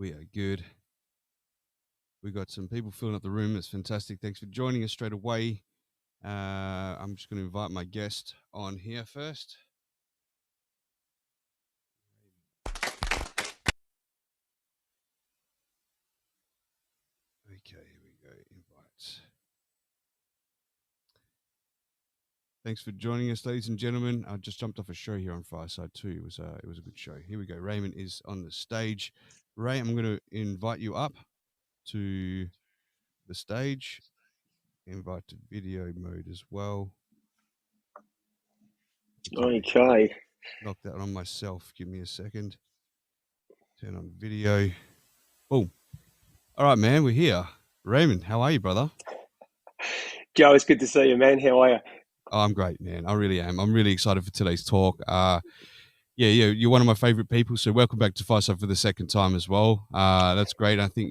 We are good. We got some people filling up the room. That's fantastic. Thanks for joining us straight away. I'm just going to invite my guest on here first. Okay, here we go. Invite. Thanks for joining us, ladies and gentlemen. I just jumped off a show here on Fireside too. It was a good show. Here we go. Raymond is on the stage. Ray, I'm going to invite you up to the stage. Invite to video mode as well. Okay. Knock that on myself. Give me a second. Turn on video. Boom. All right, man. We're here. Raymond, how are you, brother? Joe, it's good to see you, man. How are you? Oh, I'm great, man. I really am. I'm really excited for today's talk. You're one of my favorite people. So welcome back to Fireside for the second time as well. That's great. I think,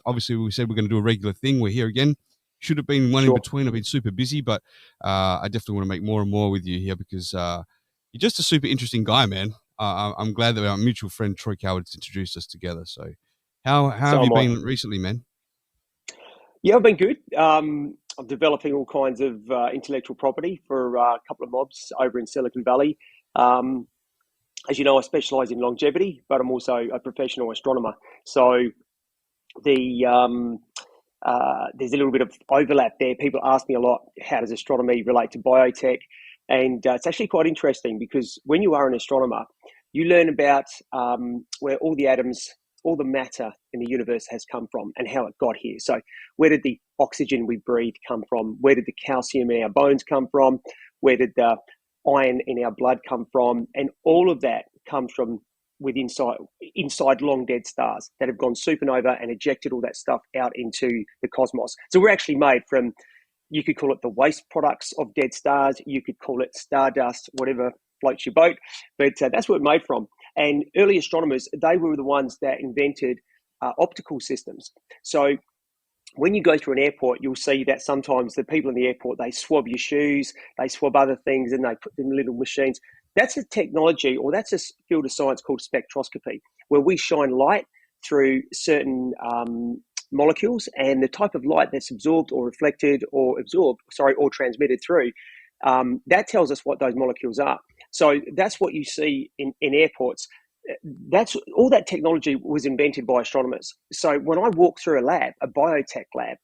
obviously we said we're going to do a regular thing. We're here again. Should have been one in between. I've been super busy, but I definitely want to make more and more with you here because you're just a super interesting guy, man. I'm glad that our mutual friend Troy Coward's introduced us together. So how have you been recently, man? Yeah, I've been good. I'm developing all kinds of intellectual property for a couple of mobs over in Silicon Valley. As you know, I specialize in longevity, but I'm also a professional astronomer. So there's a little bit of overlap there. People ask me a lot, how does astronomy relate to biotech? And it's actually quite interesting because when you are an astronomer, you learn about where all the atoms, all the matter in the universe has come from and how it got here. So where did the oxygen we breathe come from? Where did the calcium in our bones come from? Where did the iron in our blood come from? And all of that comes from inside long dead stars that have gone supernova and ejected all that stuff out into the cosmos. So we're actually made from, you could call it the waste products of dead stars. You could call it stardust, whatever floats your boat. But that's what we're made from. And early astronomers, they were the ones that invented optical systems. So when you go through an airport, you'll see that sometimes the people in the airport, they swab your shoes, they swab other things, and they put them in little machines. That's a technology, or that's a field of science called spectroscopy, where we shine light through certain molecules, and the type of light that's absorbed or reflected or transmitted through, that tells us what those molecules are. So that's what you see in airports. That's all. That technology was invented by astronomers. So when I walk through a lab, a biotech lab,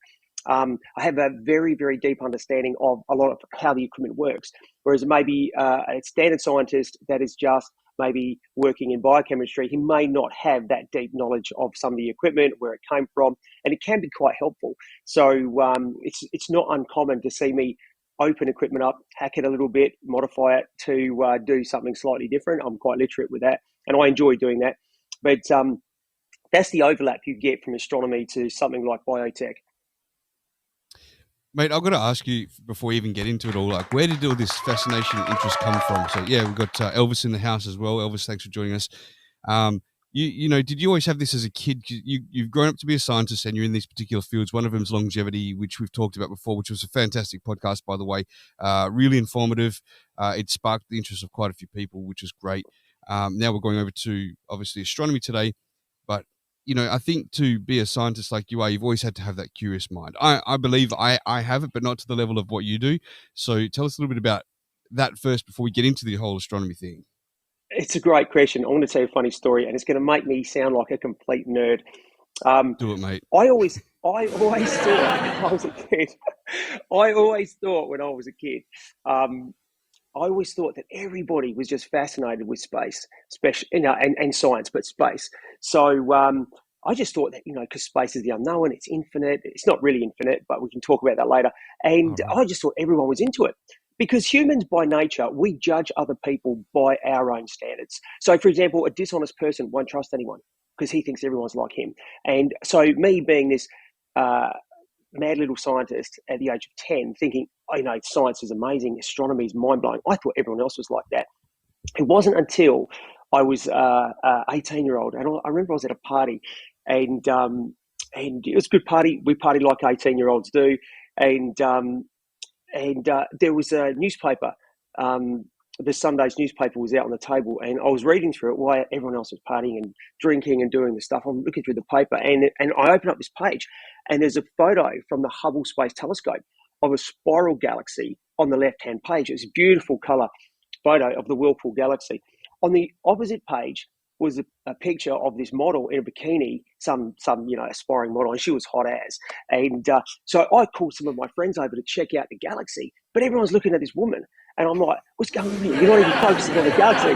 I have a very, very deep understanding of a lot of how the equipment works. Whereas maybe a standard scientist that is just maybe working in biochemistry, he may not have that deep knowledge of some of the equipment, where it came from, and it can be quite helpful. So it's not uncommon to see me open equipment up, hack it a little bit, modify it to do something slightly different. I'm quite literate with that, and I enjoy doing that. But that's the overlap you get from astronomy to something like biotech. Mate, I've got to ask you before we even get into it all, like, where did all this fascination and interest come from? So, yeah, we've got Elvis in the house as well. Elvis, thanks for joining us. Did you always have this as a kid? You've grown up to be a scientist and you're in these particular fields. One of them is longevity, which we've talked about before, which was a fantastic podcast, by the way. Really informative. It sparked the interest of quite a few people, which is great. Now we're going over to, obviously, astronomy today. But I think to be a scientist like you are, you've always had to have that curious mind. I believe I have it, but not to the level of what you do. So tell us a little bit about that first before we get into the whole astronomy thing. It's a great question. I want to tell you a funny story, and it's going to make me sound like a complete nerd. Do it, mate. I always thought when I was a kid, I always thought that everybody was just fascinated with space, especially, and science, but space. So I just thought that, because space is the unknown, it's infinite. It's not really infinite, but we can talk about that later. And I just thought everyone was into it. Because humans, by nature, we judge other people by our own standards. So, for example, a dishonest person won't trust anyone because he thinks everyone's like him. And so me being this mad little scientist at the age of 10, thinking, science is amazing, astronomy is mind-blowing. I thought everyone else was like that. It wasn't until I was 18-year-old, and I remember I was at a party, and it was a good party. We partied like 18-year-olds do, and there was a newspaper the Sunday's newspaper was out on the table, and I was reading through it while everyone else was partying and drinking and doing the stuff. I'm looking through the paper, and I open up this page, and there's a photo from the Hubble Space Telescope of a spiral galaxy on the left-hand page. It's a beautiful color photo of the Whirlpool galaxy. On the opposite page was a picture of this model in a bikini, some aspiring model, and she was hot as. And so I called some of my friends over to check out the galaxy, but everyone's looking at this woman. And I'm like, what's going on here? You're not even focusing on the galaxy.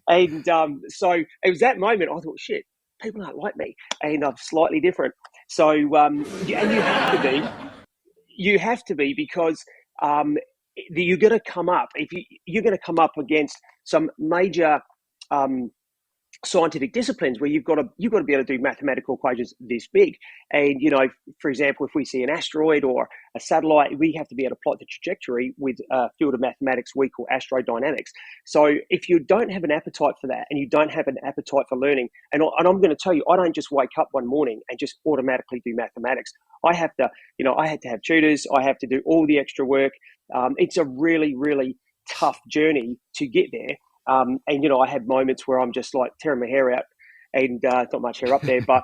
And so it was that moment I thought, shit, people aren't like me, and I'm slightly different. So and you have to be because you're going to come up you're going to come up against some major scientific disciplines where you've got to be able to do mathematical equations this big. And, for example, if we see an asteroid or a satellite, we have to be able to plot the trajectory with a field of mathematics we call astrodynamics. So if you don't have an appetite for that and you don't have an appetite for learning, and I'm going to tell you, I don't just wake up one morning and just automatically do mathematics. I have to, I had to have tutors. I have to do all the extra work. It's a really, really tough journey to get there. And, I had moments where I'm just like tearing my hair out and not much hair up there, but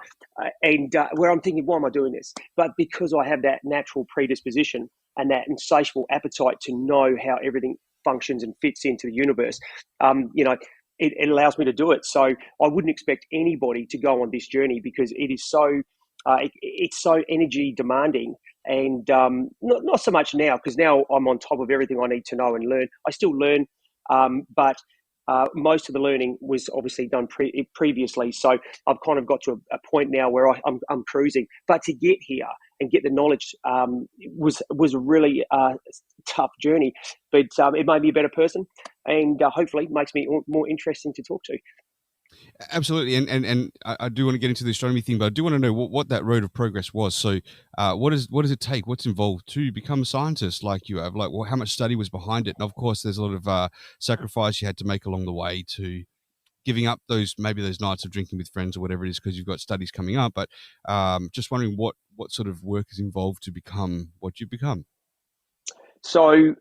where I'm thinking, why am I doing this? But because I have that natural predisposition and that insatiable appetite to know how everything functions and fits into the universe, it allows me to do it. So I wouldn't expect anybody to go on this journey because it is so, it's so energy demanding. And not so much now, because now I'm on top of everything I need to know and learn. I still learn, but most of the learning was obviously done previously. So I've kind of got to a point now where I'm cruising. But to get here and get the knowledge was a really tough journey. But it made me a better person, and hopefully makes me more interesting to talk to. Absolutely, and I do want to get into the astronomy thing, but I do want to know what that road of progress was. So, what does it take? What's involved to become a scientist like you have? Like, how much study was behind it? And of course, there's a lot of sacrifice you had to make along the way to giving up those nights of drinking with friends or whatever it is because you've got studies coming up. But just wondering what sort of work is involved to become what you've become. So.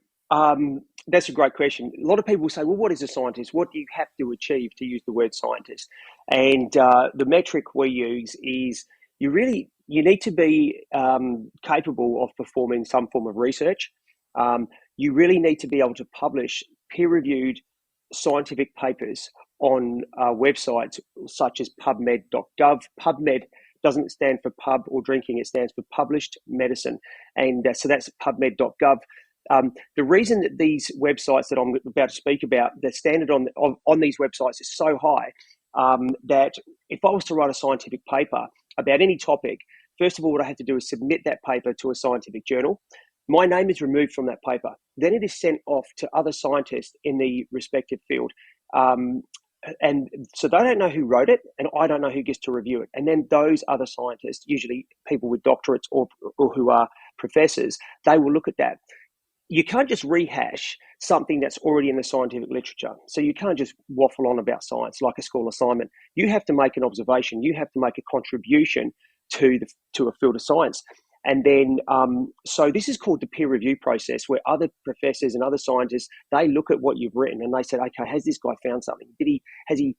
That's a great question. A lot of people say, well, what is a scientist? What do you have to achieve to use the word scientist? And the metric we use is you need to be capable of performing some form of research. You really need to be able to publish peer-reviewed scientific papers on websites such as pubmed.gov. PubMed doesn't stand for pub or drinking. It stands for published medicine. And so that's pubmed.gov. The reason that these websites that I'm about to speak about, the standard on these websites is so high that if I was to write a scientific paper about any topic, first of all, what I have to do is submit that paper to a scientific journal. My name is removed from that paper. Then it is sent off to other scientists in the respective field. And so they don't know who wrote it, and I don't know who gets to review it. And then those other scientists, usually people with doctorates or who are professors, they will look at that. You can't just rehash something that's already in the scientific literature. So you can't just waffle on about science like a school assignment. You have to make an observation. You have to make a contribution to a field of science. And then, so this is called the peer review process, where other professors and other scientists, they look at what you've written and they said, okay, has this guy found something? Has he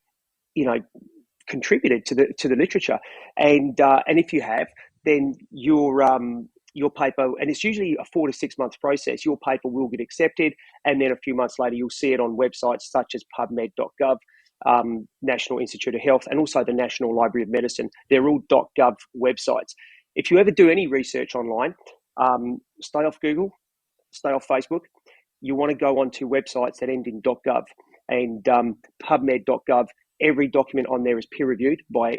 contributed to the literature? And if you have, then your paper, and it's usually a 4 to 6 month process, your paper will get accepted, and then a few months later you'll see it on websites such as pubmed.gov, National Institute of Health, and also the National Library of Medicine. They're all .gov websites. If you ever do any research online, stay off Google, stay off Facebook. You want to go onto websites that end in .gov, and pubmed.gov, every document on there is peer reviewed by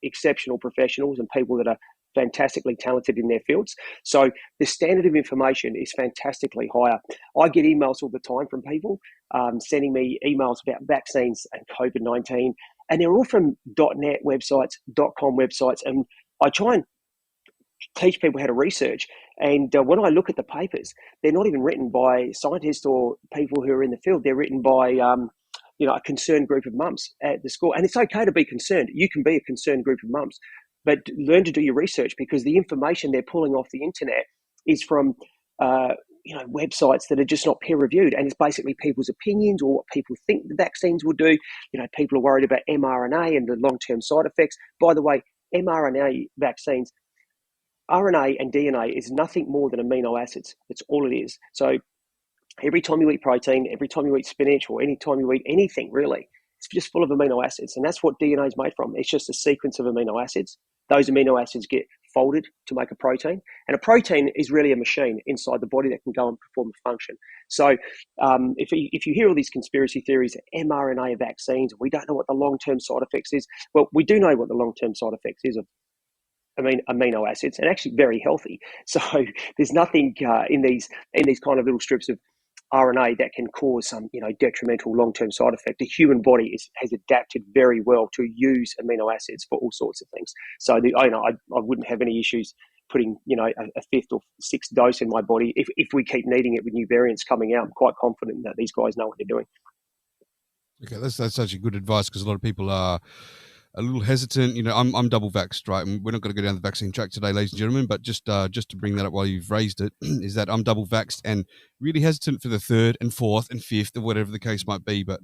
exceptional professionals and people that are fantastically talented in their fields. So the standard of information is fantastically higher. I get emails all the time from people sending me emails about vaccines and COVID-19, and they're all from .net websites, .com websites, and I try and teach people how to research. And when I look at the papers, they're not even written by scientists or people who are in the field. They're written by a concerned group of mums at the school. And it's okay to be concerned. You can be a concerned group of mums, but learn to do your research, because the information they're pulling off the internet is from websites that are just not peer reviewed, and it's basically people's opinions or what people think the vaccines will do. People are worried about mRNA and the long-term side effects. By the way, mRNA vaccines, RNA and DNA is nothing more than amino acids. That's all it is. So every time you eat protein, every time you eat spinach, or any time you eat anything really, it's just full of amino acids, and that's what DNA is made from. It's just a sequence of amino acids. Those amino acids get folded to make a protein, and a protein is really a machine inside the body that can go and perform a function. So if you hear all these conspiracy theories, mRNA vaccines, we don't know what the long-term side effects is. Well, we do know what the long-term side effects is of amino acids, and actually very healthy. So there's nothing in these kind of little strips of RNA that can cause some detrimental long-term side effect. The human body has adapted very well to use amino acids for all sorts of things. So I wouldn't have any issues putting a fifth or sixth dose in my body if we keep needing it with new variants coming out. I'm quite confident that these guys know what they're doing. Okay, that's such a good advice, because a lot of people are a little hesitant. I'm double vaxxed, right? And we're not going to go down the vaccine track today, ladies and gentlemen, but just to bring that up while you've raised it, is that I'm double vaxxed and really hesitant for the third and fourth and fifth, or whatever the case might be. But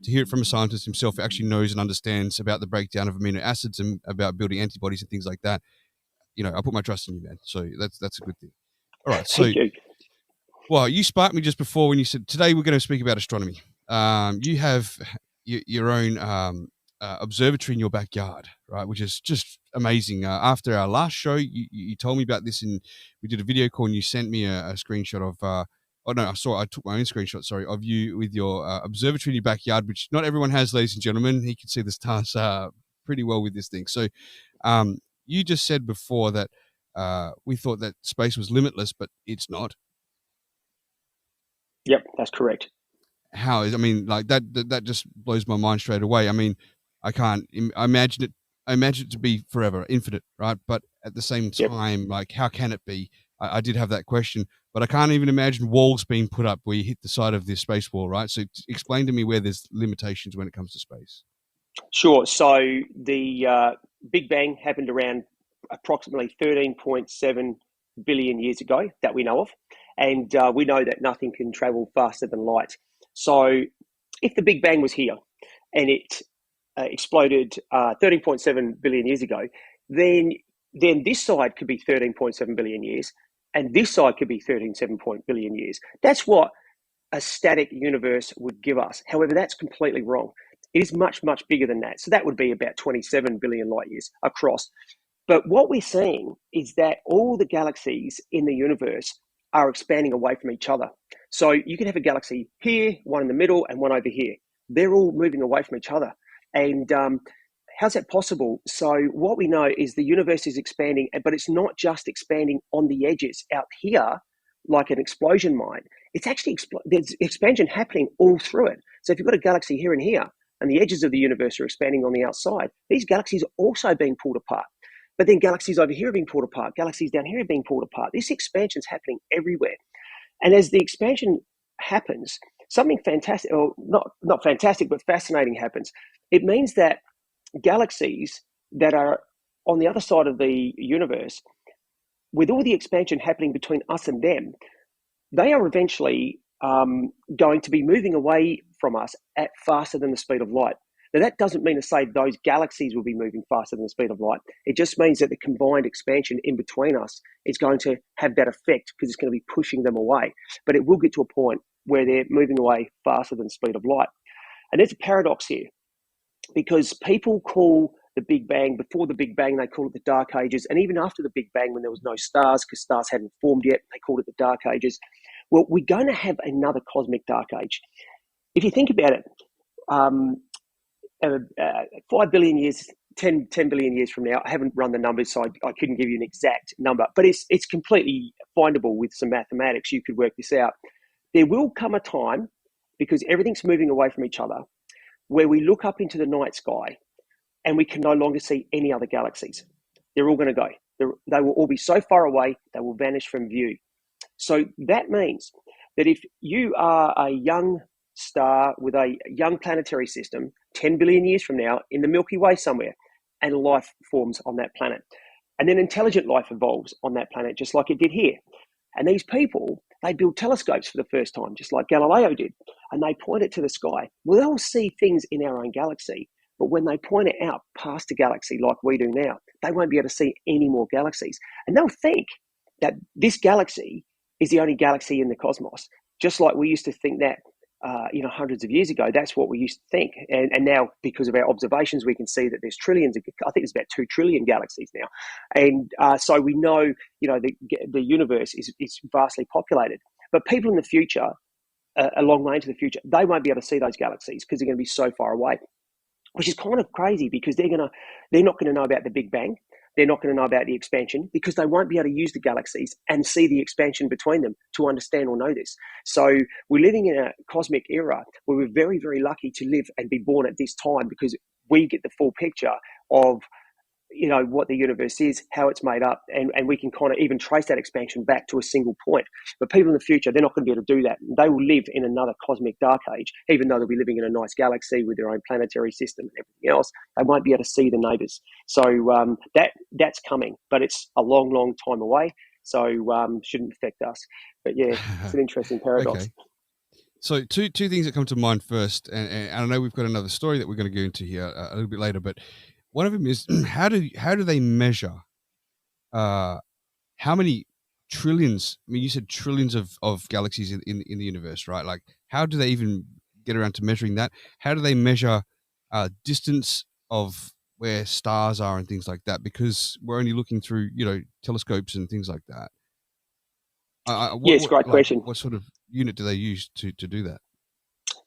to hear it from a scientist himself who actually knows and understands about the breakdown of amino acids and about building antibodies and things like that, I put my trust in you, man. So that's a good thing. All right. So, Thank you. Well, you sparked me just before when you said today we're going to speak about astronomy. You have your own observatory in your backyard, right? Which is just amazing. After our last show, you told me about this, and we did a video call, and you sent me a screenshot of. I took my own screenshot. Sorry, of you with your observatory in your backyard, which not everyone has, ladies and gentlemen. He can see the stars pretty well with this thing. So, you just said before that we thought that space was limitless, but it's not. Yep, that's correct. How is? I mean, like that just blows my mind straight away. I mean, I can't imagine it. I imagine it to be forever, infinite, right? But at the same time, like, how can it be? I did have that question, but I can't even imagine walls being put up where you hit the side of the space wall, right? So explain to me where there's limitations when it comes to space. Sure. So the Big Bang happened around approximately 13.7 billion years ago that we know of. And we know that nothing can travel faster than light. So if the Big Bang was here and it exploded 13.7 billion years ago, then this side could be 13.7 billion years, and this side could be 13.7 billion years. That's what a static universe would give us. However, that's completely wrong. It is much, much bigger than that. So that would be about 27 billion light years across. But what we're seeing is that all the galaxies in the universe are expanding away from each other. So you can have a galaxy here, one in the middle, and one over here. They're all moving away from each other. And how's that possible? So what we know is the universe is expanding, but it's not just expanding on the edges out here like an explosion might. It's actually there's expansion happening all through it. So if you've got a galaxy here and here, and the edges of the universe are expanding on the outside, these galaxies are also being pulled apart. But then galaxies over here are being pulled apart. Galaxies down here are being pulled apart. This expansion is happening everywhere. And as the expansion happens, something fantastic, or not fantastic, but fascinating happens. It means that galaxies that are on the other side of the universe, with all the expansion happening between us and them, they are eventually going to be moving away from us at faster than the speed of light. Now, that doesn't mean to say those galaxies will be moving faster than the speed of light. It just means that the combined expansion in between us is going to have that effect, because it's going to be pushing them away. But it will get to a point where they're moving away faster than the speed of light. And there's a paradox here, because people call the Big Bang, before the Big Bang, they call it the Dark Ages. And even after the Big Bang, when there was no stars, because stars hadn't formed yet, they called it the Dark Ages. Well, we're going to have another cosmic dark age. If you think about it, 5 billion years, 10 billion years from now, I haven't run the numbers, so I couldn't give you an exact number, but it's completely findable with some mathematics. You could work this out. There will come a time, because everything's moving away from each other, where we look up into the night sky and we can no longer see any other galaxies. They're all going to go. They will all be so far away, they will vanish from view. So that means that if you are a young star with a young planetary system 10 billion years from now in the Milky Way somewhere, and life forms on that planet, and then intelligent life evolves on that planet just like it did here, and these people they build telescopes for the first time, just like Galileo did, and they point it to the sky. Well, they'll see things in our own galaxy, but when they point it out past a galaxy like we do now, they won't be able to see any more galaxies. And they'll think that this galaxy is the only galaxy in the cosmos, just like we used to think that hundreds of years ago. That's what we used to think. And now, because of our observations, we can see that there's trillions. I think there's about 2 trillion galaxies now. And so we know, the universe is vastly populated. But people in the future, a long way into the future, they won't be able to see those galaxies because they're going to be so far away, which is kind of crazy because they're not going to know about the Big Bang. They're not going to know about the expansion because they won't be able to use the galaxies and see the expansion between them to understand or know this. So we're living in a cosmic era where we're very, very lucky to live and be born at this time because we get the full picture of what the universe is, how it's made up, and we can kind of even trace that expansion back to a single point. But people in the future, they're not going to be able to do that. They will live in another cosmic dark age, even though they'll be living in a nice galaxy with their own planetary system and everything else. They won't be able to see the neighbours. So that's coming, but it's a long, long time away. So shouldn't affect us. But yeah, it's an interesting paradox. Okay. So two things that come to mind first, and I know we've got another story that we're going to go into here a little bit later, but one of them is how do they measure how many trillions? I mean, you said trillions of galaxies in the universe, right? Like, how do they even get around to measuring that? How do they measure distance of where stars are and things like that? Because we're only looking through telescopes and things like that. Yes, great question. What sort of unit do they use to do that?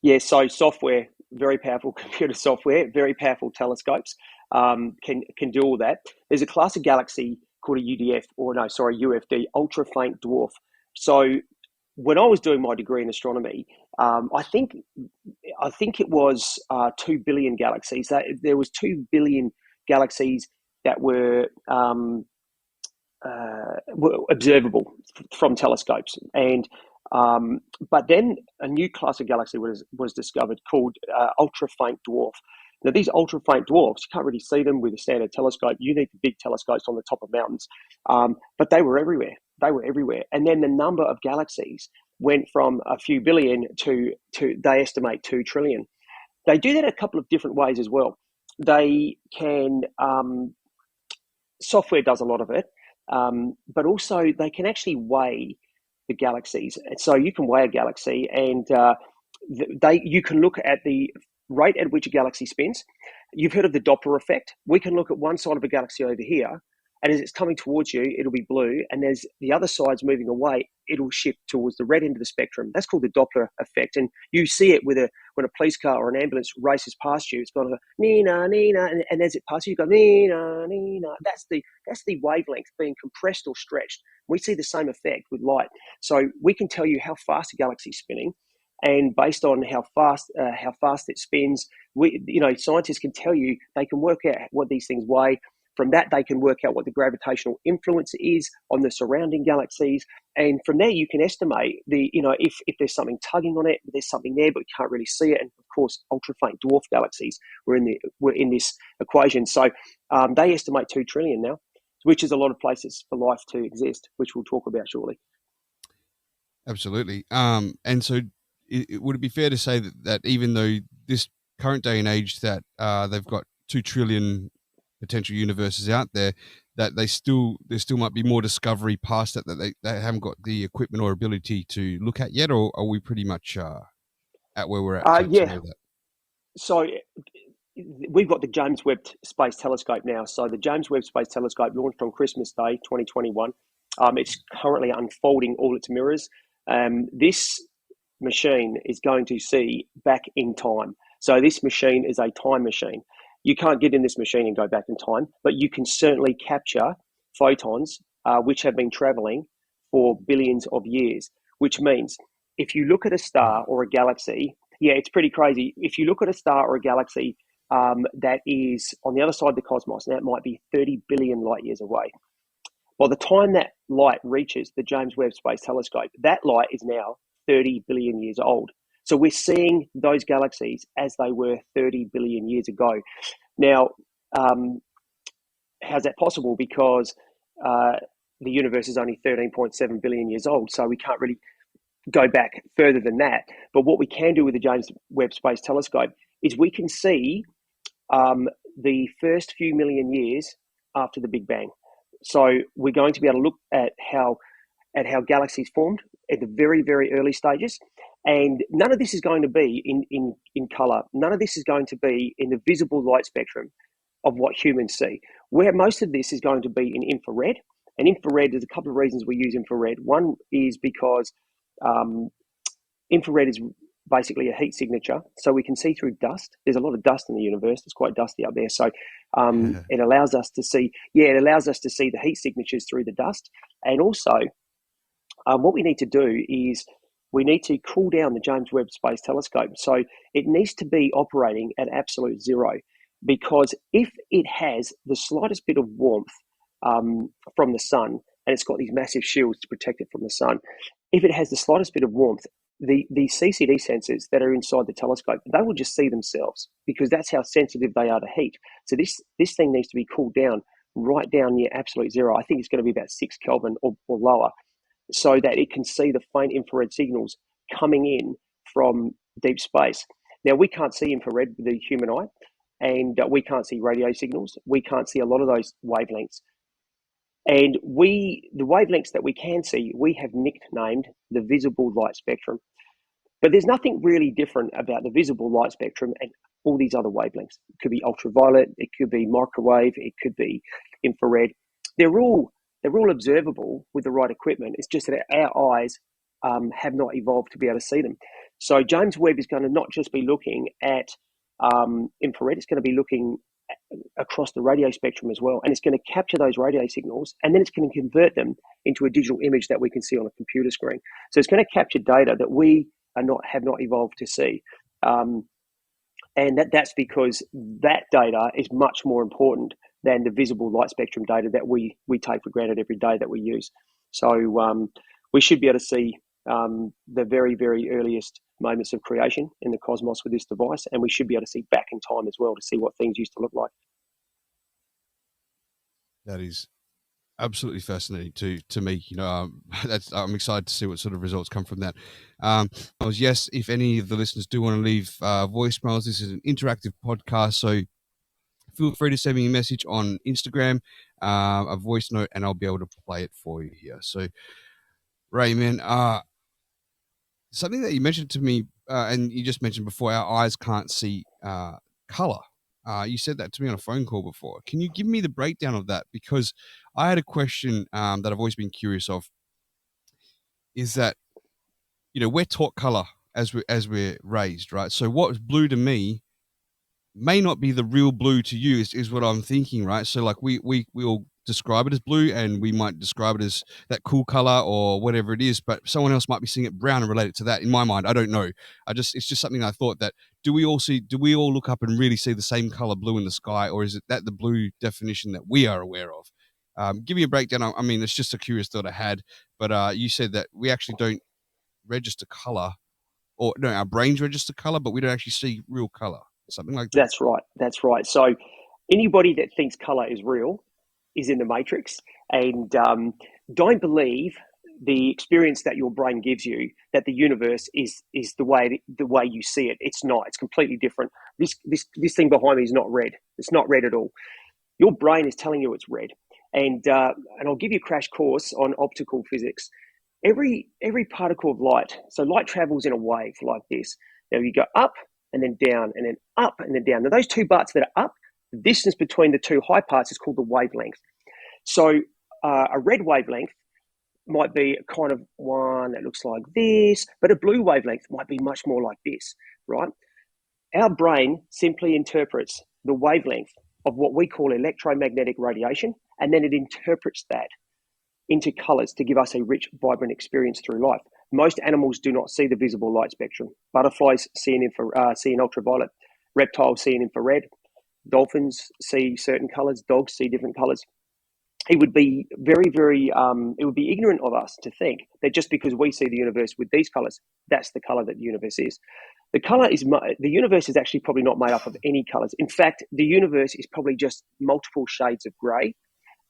Yeah, so software, very powerful computer software, very powerful telescopes can do all that. There's a class of galaxy called a UFD, ultra faint dwarf. So when I was doing my degree in astronomy, I think it was 2 billion galaxies. There was 2 billion galaxies that were observable from telescopes, and but then a new class of galaxy was discovered called ultra faint dwarf. Now, these ultra faint dwarfs, you can't really see them with a standard telescope. You need the big telescopes on the top of mountains, but they were everywhere. And then the number of galaxies went from a few billion to they estimate 2 trillion. They do that a couple of different ways as well. They can software does a lot of it. But also they can actually weigh the galaxies. So you can weigh a galaxy, and you can look at the rate at which a galaxy spins. You've heard of the Doppler effect. We can look at one side of a galaxy over here, and as it's coming towards you, it'll be blue, and as the other side's moving away, it'll shift towards the red end of the spectrum. That's called the Doppler effect, and you see it when a police car or an ambulance races past you. It's got a Nina, and as it passes you, go Nina. That's the wavelength being compressed or stretched. We see the same effect with light, so we can tell you how fast a galaxy is spinning, and based on how fast it spins, scientists can tell you. They can work out what these things weigh. From that, they can work out what the gravitational influence is on the surrounding galaxies. And from there, you can estimate if there's something tugging on it, there's something there, but we can't really see it. And of course, ultra-faint dwarf galaxies were in this equation. So they estimate 2 trillion now, which is a lot of places for life to exist, which we'll talk about shortly. Absolutely. And so would it be fair to say that even though this current day and age that they've got 2 trillion potential universes out there, that there still might be more discovery past that they haven't got the equipment or ability to look at yet, or are we pretty much at where we're at to know that? So we've got the James Webb Space Telescope now. So the James Webb Space Telescope launched on Christmas Day 2021. It's currently unfolding all its mirrors. This machine is going to see back in time. So this machine is a time machine. You can't get in this machine and go back in time, but you can certainly capture photons which have been traveling for billions of years, which means if you look at a star or a galaxy, it's pretty crazy. If you look at a star or a galaxy that is on the other side of the cosmos, and that might be 30 billion light years away, by the time that light reaches the James Webb Space Telescope, that light is now 30 billion years old. So we're seeing those galaxies as they were 30 billion years ago. Now, how's that possible? Because the universe is only 13.7 billion years old, so we can't really go back further than that. But what we can do with the James Webb Space Telescope is we can see the first few million years after the Big Bang. So we're going to be able to look at how galaxies formed at the very, very early stages. And none of this is going to be in color. None of this is going to be in the visible light spectrum of what humans see. Where most of this is going to be in infrared. And infrared, there's a couple of reasons we use infrared. One is because infrared is basically a heat signature, so we can see through dust. There's a lot of dust in the universe. It's quite dusty up there, so it allows us to see. Yeah, it allows us to see the heat signatures through the dust. And also, what we need to do is we need to cool down the James Webb Space Telescope. So it needs to be operating at absolute zero, because if it has the slightest bit of warmth from the sun, and it's got these massive shields to protect it from the sun, if it has the slightest bit of warmth, the CCD sensors that are inside the telescope, they will just see themselves, because that's how sensitive they are to heat. So this thing needs to be cooled down right down near absolute zero. I think it's going to be about 6 Kelvin or lower, so that it can see the faint infrared signals coming in from deep space. Now, we can't see infrared with the human eye, and we can't see radio signals. We can't see a lot of those wavelengths. And the wavelengths that we can see, we have nicknamed the visible light spectrum. But there's nothing really different about the visible light spectrum and all these other wavelengths. It could be ultraviolet, it could be microwave, it could be infrared. They're all observable with the right equipment. It's just that our eyes have not evolved to be able to see them. So James Webb is going to not just be looking at infrared, it's going to be looking across the radio spectrum as well, and it's going to capture those radio signals, and then it's going to convert them into a digital image that we can see on a computer screen. So it's going to capture data that we have not evolved to see, and that's because that data is much more important than the visible light spectrum data that we take for granted every day that we use. So we should be able to see the very, very earliest moments of creation in the cosmos with this device, and we should be able to see back in time as well to see what things used to look like. That is absolutely fascinating to me. I'm excited to see what sort of results come from that. Yes, if any of the listeners do want to leave voicemails, this is an interactive podcast, so feel free to send me a message on Instagram, a voice note, and I'll be able to play it for you here. So, Raymond, something that you mentioned to me, and you just mentioned before, our eyes can't see color. You said that to me on a phone call before. Can you give me the breakdown of that? Because I had a question that I've always been curious of. Is that, we're taught color as we're raised, right? So what's blue to me may not be the real blue to you is what I'm thinking, right? So like we all describe it as blue, and we might describe it as that cool color or whatever it is, but someone else might be seeing it brown and relate it to that. In my mind, I don't know. It's just something I thought, that do we all look up and really see the same color blue in the sky, or is it that the blue definition that we are aware of? Give me a breakdown. I mean, it's just a curious thought I had, but you said that we actually don't register color, or no, our brains register color, but we don't actually see real color. Something like that. That's right. So anybody that thinks color is real is in the matrix, and don't believe the experience that your brain gives you, that the universe is the way you see it. It's not. It's completely different. This thing behind me is not red. It's not red at all. Your brain is telling you it's red, and I'll give you a crash course on optical physics. Every particle of light, so light travels in a wave like this. Now you go up and then down, and then up and then down. Now those two parts that are up, the distance between the two high parts is called the wavelength. So a red wavelength might be kind of one that looks like this, but a blue wavelength might be much more like this, right? Our brain simply interprets the wavelength of what we call electromagnetic radiation, and then it interprets that into colors to give us a rich, vibrant experience through life. Most animals do not see the visible light spectrum. Butterflies see in ultraviolet. Reptiles see in infrared. Dolphins see certain colors. Dogs see different colors. It would be very, very, it would be ignorant of us to think that just because we see the universe with these colors, that's the color that the universe is. The universe is actually probably not made up of any colors. In fact, the universe is probably just multiple shades of gray,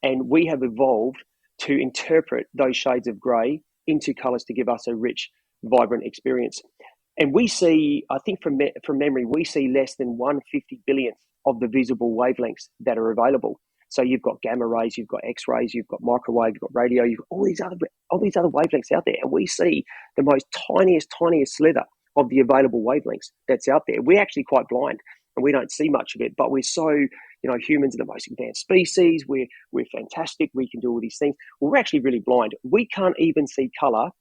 and we have evolved to interpret those shades of grey into colours to give us a rich, vibrant experience. And we see, I think from memory, we see less than 1/50 billionth of the visible wavelengths that are available. So you've got gamma rays, you've got X-rays, you've got microwave, you've got radio, you've got all these other wavelengths out there, and we see the most tiniest slither of the available wavelengths that's out there. We're actually quite blind, and we don't see much of it. But we're so, humans are the most advanced species. We're fantastic. We can do all these things. Well, we're actually really blind. We can't even see color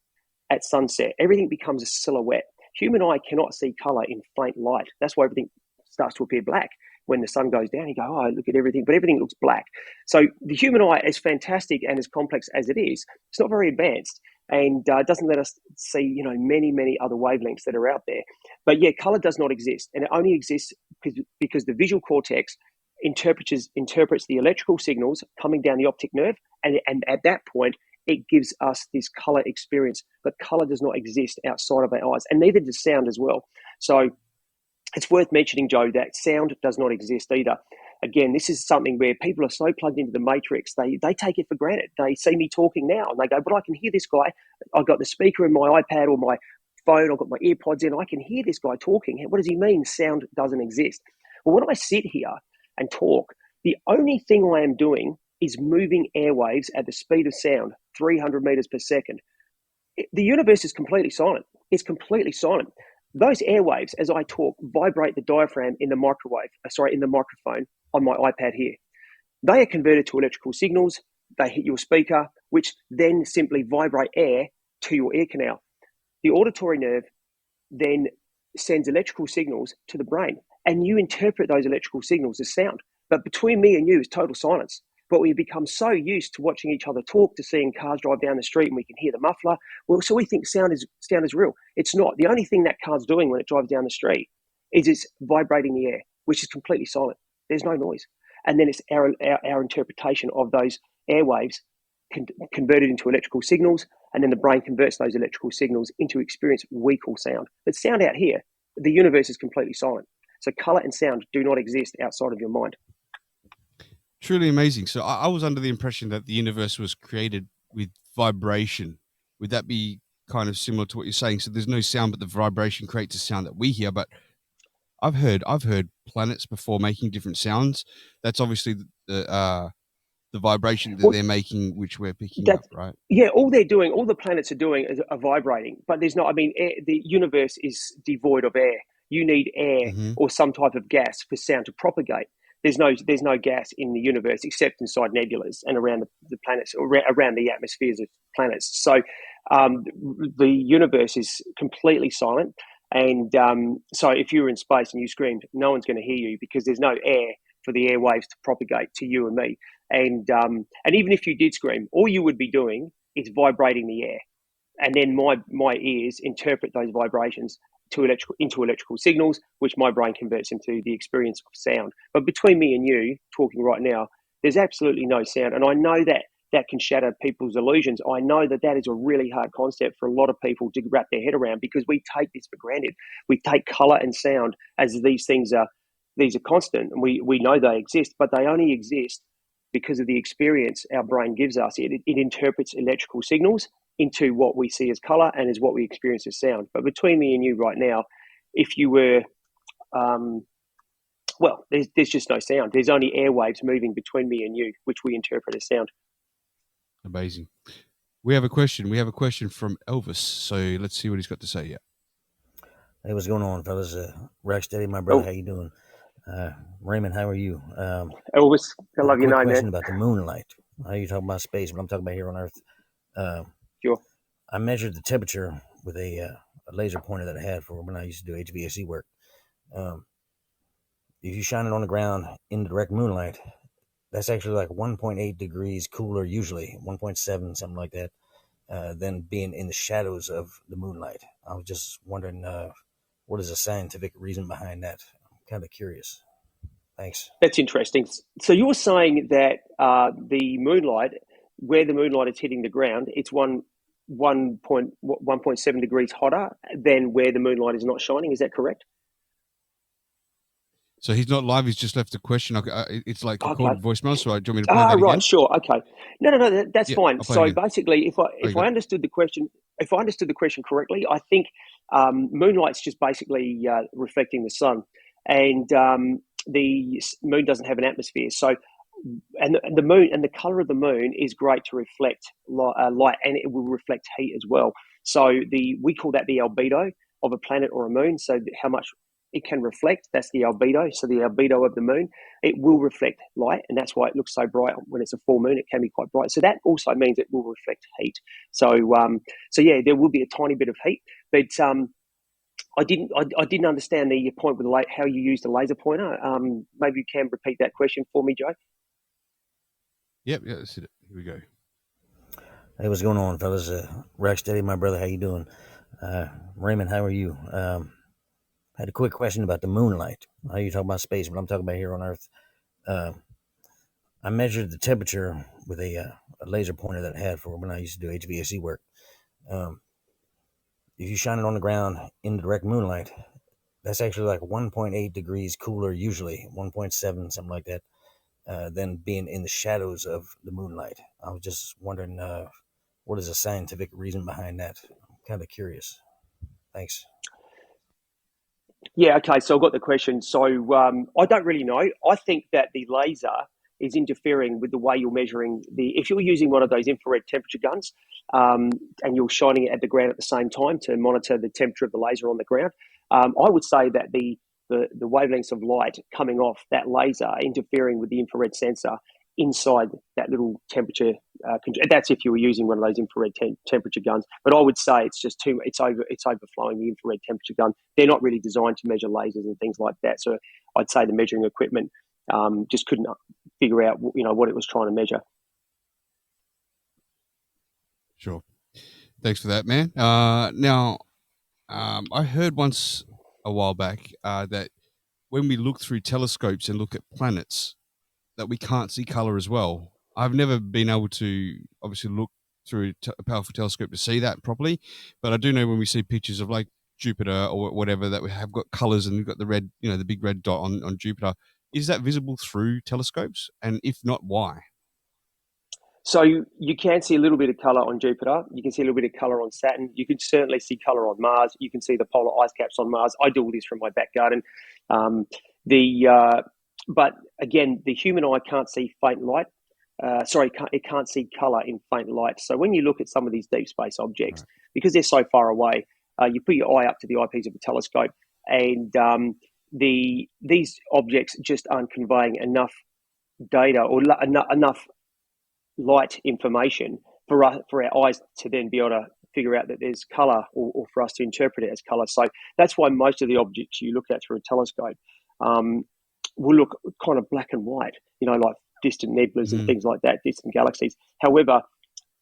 at sunset. Everything becomes a silhouette. Human eye cannot see color in faint light. That's why everything starts to appear black. When the sun goes down, you go, oh, look at everything, but everything looks black. So the human eye, as fantastic and as complex as it is, it's not very advanced, and doesn't let us see, many other wavelengths that are out there. But yeah, color does not exist, and it only exists because the visual cortex interprets the electrical signals coming down the optic nerve, and at that point, it gives us this color experience. But color does not exist outside of our eyes, and neither does sound as well. So it's worth mentioning, Joe, that sound does not exist either. Again, this is something where people are so plugged into the matrix, they take it for granted. They see me talking now, and they go, but I can hear this guy. I've got the speaker in my iPad or my phone. I've got my earpods in. I can hear this guy talking. What does he mean? Sound doesn't exist. Well, when I sit here and talk, the only thing I am doing is moving airwaves at the speed of sound, 300 meters per second. The universe is completely silent. It's completely silent. Those airwaves, as I talk, vibrate the diaphragm in the microphone on my iPad here. They are converted to electrical signals. They hit your speaker, which then simply vibrate air to your ear canal. The auditory nerve then sends electrical signals to the brain, and you interpret those electrical signals as sound. But between me and you is total silence. But we become so used to watching each other talk, to seeing cars drive down the street and we can hear the muffler. Well, so we think sound is real. It's not. The only thing that car's doing when it drives down the street is it's vibrating the air, which is completely silent. There's no noise. And then it's our interpretation of those airwaves converted into electrical signals, and then the brain converts those electrical signals into experience we call sound. But sound out here, the universe is completely silent. So color and sound do not exist outside of your mind. Truly amazing. So I was under the impression that the universe was created with vibration. Would that be kind of similar to what you're saying? So there's no sound, but the vibration creates a sound that we hear. But I've heard planets before making different sounds. That's obviously the vibration that they're making, which we're picking up, right? Yeah, all the planets are doing are vibrating, but there's not. The universe is devoid of air. You need air or some type of gas for sound to propagate. There's no gas in the universe except inside nebulas and around the planets, or around the atmospheres of planets. So the universe is completely silent. And so if you were in space and you screamed, no one's going to hear you because there's no air for the airwaves to propagate to you and me. And even if you did scream, all you would be doing is vibrating the air. And then my ears interpret those vibrations into electrical signals, which my brain converts into the experience of sound. But between me and you talking right now, there's absolutely no sound. And I know that can shatter people's illusions. I know that is a really hard concept for a lot of people to wrap their head around, because we take this for granted. We take color and sound as these are constant, and we know they exist, but they only exist because of the experience our brain gives us. It interprets electrical signals into what we see as color and as what we experience as sound. But between me and you right now, if you were, there's just no sound. There's only airwaves moving between me and you, which we interpret as sound. Amazing. We have a question. From Elvis. So let's see what he's got to say. Yeah. Hey, what's going on, fellas? Rocstedi, my brother. How you doing? Raymond, how are you? Elvis, I love your name, man. Question about the moonlight. How you talking about space, but I'm talking about here on Earth. Sure. I measured the temperature with a laser pointer that I had for when I used to do HVAC work. If you shine it on the ground in direct moonlight, that's actually like 1.8 degrees cooler, usually 1.7, something like that, than being in the shadows of the moonlight. I was just wondering, what is the scientific reason behind that? I'm kind of curious. Thanks. That's interesting. So you're saying that the moonlight, where the moonlight is hitting the ground, it's 1.7 degrees hotter than where the moonlight is not shining. Is that correct? So he's not live. He's just left a question. It's like recorded voicemail. So do you want me to play that right, again? Sure. Okay. No, that's fine. So basically, if I go. understood the question, if I understood the question correctly, I think moonlight's just basically reflecting the sun, and the moon doesn't have an atmosphere. So, and the moon and the color of the moon is great to reflect light, and it will reflect heat as well. So we call that the albedo of a planet or a moon. So how much it can reflect, that's the albedo. So the albedo of the moon, it will reflect light, and that's why it looks so bright when it's a full moon. It can be quite bright. So that also means it will reflect heat. So yeah, there will be a tiny bit of heat, but I didn't understand the point with how you use the laser pointer. Maybe you can repeat that question for me, Joe. Yep, yeah, that's it. Here we go. Hey, what's going on, fellas? Rocstedi, my brother, how you doing? Raymond, how are you? Had a quick question about the moonlight. I know you talk about space, but I'm talking about here on Earth. I measured the temperature with a laser pointer that I had for when I used to do HVAC work. If you shine it on the ground in the direct moonlight, that's actually like 1.8 degrees cooler, usually 1.7, something like that, than being in the shadows of the moonlight. I was just wondering, what is the scientific reason behind that? I'm kind of curious. Thanks. Yeah, okay, so I've got the question. So I don't really know. I think that the laser is interfering with the way you're measuring if you're using one of those infrared temperature guns and you're shining it at the ground at the same time to monitor the temperature of the laser on the ground, I would say that the wavelengths of light coming off that laser interfering with the infrared sensor inside that little temperature that's if you were using one of those infrared temperature guns. But I would say it's just it's overflowing the infrared temperature gun. They're not really designed to measure lasers and things like that. So I'd say the measuring equipment just couldn't figure out what it was trying to measure. Sure. Thanks for that, man. Now, I heard once a while back that when we look through telescopes and look at planets, that we can't see color as well. I've never been able to obviously look through a powerful telescope to see that properly, but I do know when we see pictures of like Jupiter or whatever that we have got colors and we've got the red, the big red dot on Jupiter. Is that visible through telescopes? And if not, why? So you can see a little bit of color on Jupiter. You can see a little bit of color on Saturn. You can certainly see color on Mars. You can see the polar ice caps on Mars. I do all this from my back garden. But again, the human eye can't see faint light. It can't see color in faint light. So when you look at some of these deep space objects, because they're so far away, you put your eye up to the eyepiece of a telescope, and these objects just aren't conveying enough data or enough light information for our eyes to then be able to figure out that there's color or for us to interpret it as color. So that's why most of the objects you look at through a telescope will look kind of black and white, like distant nebulas and things like that, distant galaxies. However,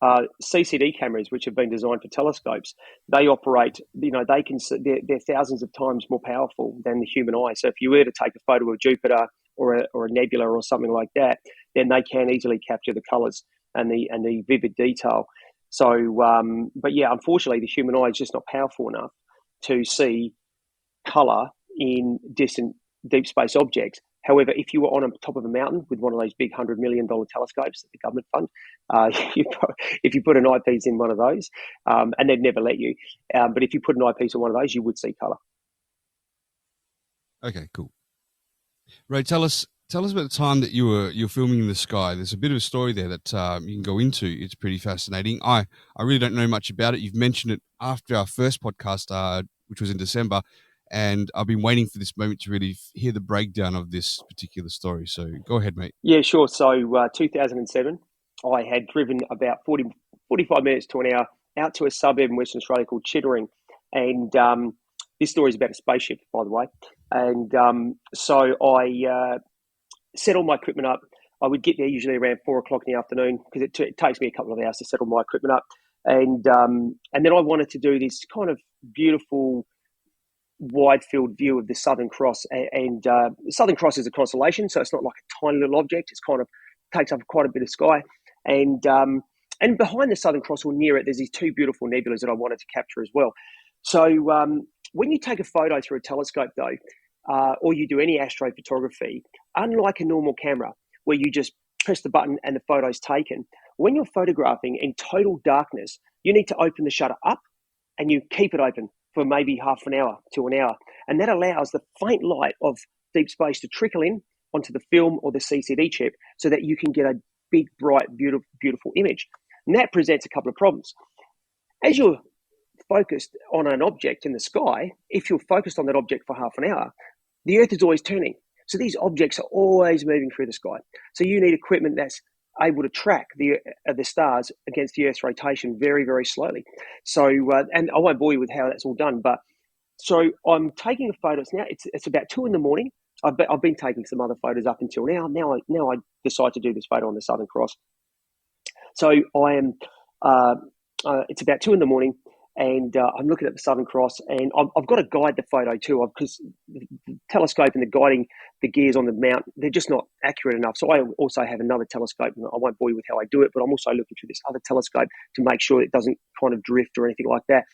CCD cameras, which have been designed for telescopes, they operate, they're thousands of times more powerful than the human eye. So if you were to take a photo of Jupiter or a nebula or something like that, then they can easily capture the colors and the vivid detail. So, but yeah, unfortunately, the human eye is just not powerful enough to see color in distant deep space objects. However, if you were on top of a mountain with one of those big $100 million telescopes that the government fund, if you put an eyepiece in one of those, and they'd never let you, but if you put an eyepiece in one of those, you would see color. Okay, cool. Ray, tell us about the time that you're filming in the sky. There's a bit of a story there that you can go into. It's pretty fascinating. I really don't know much about it. You've mentioned it after our first podcast, which was in December, and I've been waiting for this moment to really hear the breakdown of this particular story. So go ahead, mate. Yeah, sure. So 2007, I had driven about 45 minutes to an hour out to a suburb in Western Australia called Chittering. And this story is about a spaceship, by the way. And so I set all my equipment up. I would get there usually around 4 o'clock in the afternoon because it takes me a couple of hours to set all my equipment up. And then I wanted to do this kind of beautiful wide field view of the Southern Cross, and the Southern Cross is a constellation, so it's not like a tiny little object. It's kind of takes up quite a bit of sky, and behind the Southern Cross or near it, there's these two beautiful nebulas that I wanted to capture as well. So when you take a photo through a telescope, though, or you do any astrophotography, unlike a normal camera where you just press the button and the photo's taken, when you're photographing in total darkness, you need to open the shutter up and you keep it open for maybe half an hour to an hour. And that allows the faint light of deep space to trickle in onto the film or the CCD chip so that you can get a big, bright, beautiful, beautiful image. And that presents a couple of problems. As you're focused on an object in the sky, if you're focused on that object for half an hour, the Earth is always turning. So these objects are always moving through the sky. So you need equipment that's able to track the stars against the Earth's rotation very, very slowly. So, and I won't bore you with how that's all done, but so I'm taking photos now. It's about 2 a.m. I've been taking some other photos up until now. Now I decide to do this photo on the Southern Cross. So I am. It's about 2 a.m. and I'm looking at the Southern Cross, and I've got to guide the photo too, because the telescope and the guiding the gears on the mount, they're just not accurate enough. So I also have another telescope, and I won't bore you with how I do it, but I'm also looking through this other telescope to make sure it doesn't kind of drift or anything like that.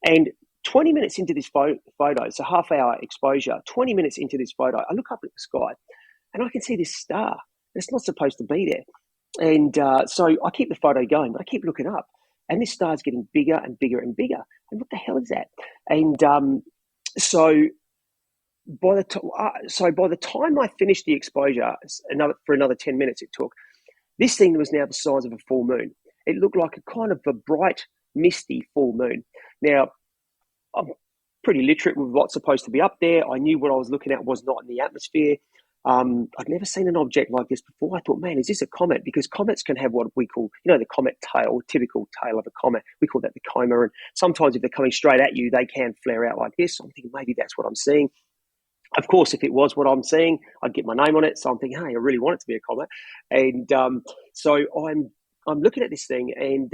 And 20 minutes into this photo, it's a half-hour exposure. 20 minutes into this photo, I look up at the sky, and I can see this star. It's not supposed to be there. And so I keep the photo going, but I keep looking up, and this star's getting bigger and bigger and bigger. And what the hell is that? And so by the time I finished the exposure, for another 10 minutes it took, this thing was now the size of a full moon. It looked like a kind of a bright, misty full moon. Now, I'm pretty literate with what's supposed to be up there. I knew what I was looking at was not in the atmosphere. I'd never seen an object like this before. I thought, man, is this a comet? Because comets can have what we call, the comet tail, typical tail of a comet. We call that the coma. And sometimes if they're coming straight at you, they can flare out like this. I'm thinking maybe that's what I'm seeing. Of course, if it was what I'm seeing, I'd get my name on it. So I'm thinking, hey, I really want it to be a comet. And so I'm looking at this thing, and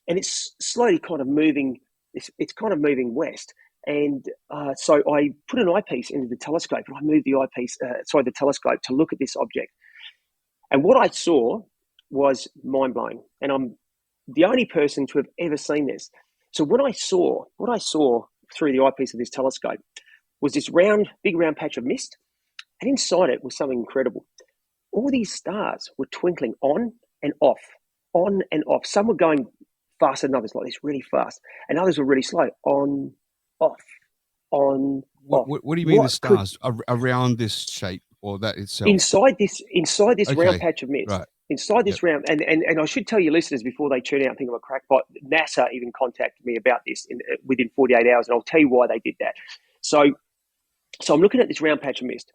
it's slowly kind of moving. It's kind of moving west. And so I put an eyepiece into the telescope, and I moved the telescope to look at this object. And what I saw was mind-blowing. And I'm the only person to have ever seen this. So what I saw through the eyepiece of this telescope was this big round patch of mist. And inside it was something incredible. All these stars were twinkling on and off. Some were going faster than others, like this, really fast. And others were really slow, on, off, on, off. What do you mean the stars around this shape or that itself? Inside this Okay. round patch of mist. Right. Inside this round, and I should tell your listeners before they tune out and think I'm a crackpot, NASA even contacted me about this within 48 hours, and I'll tell you why they did that. So I'm looking at this round patch of mist.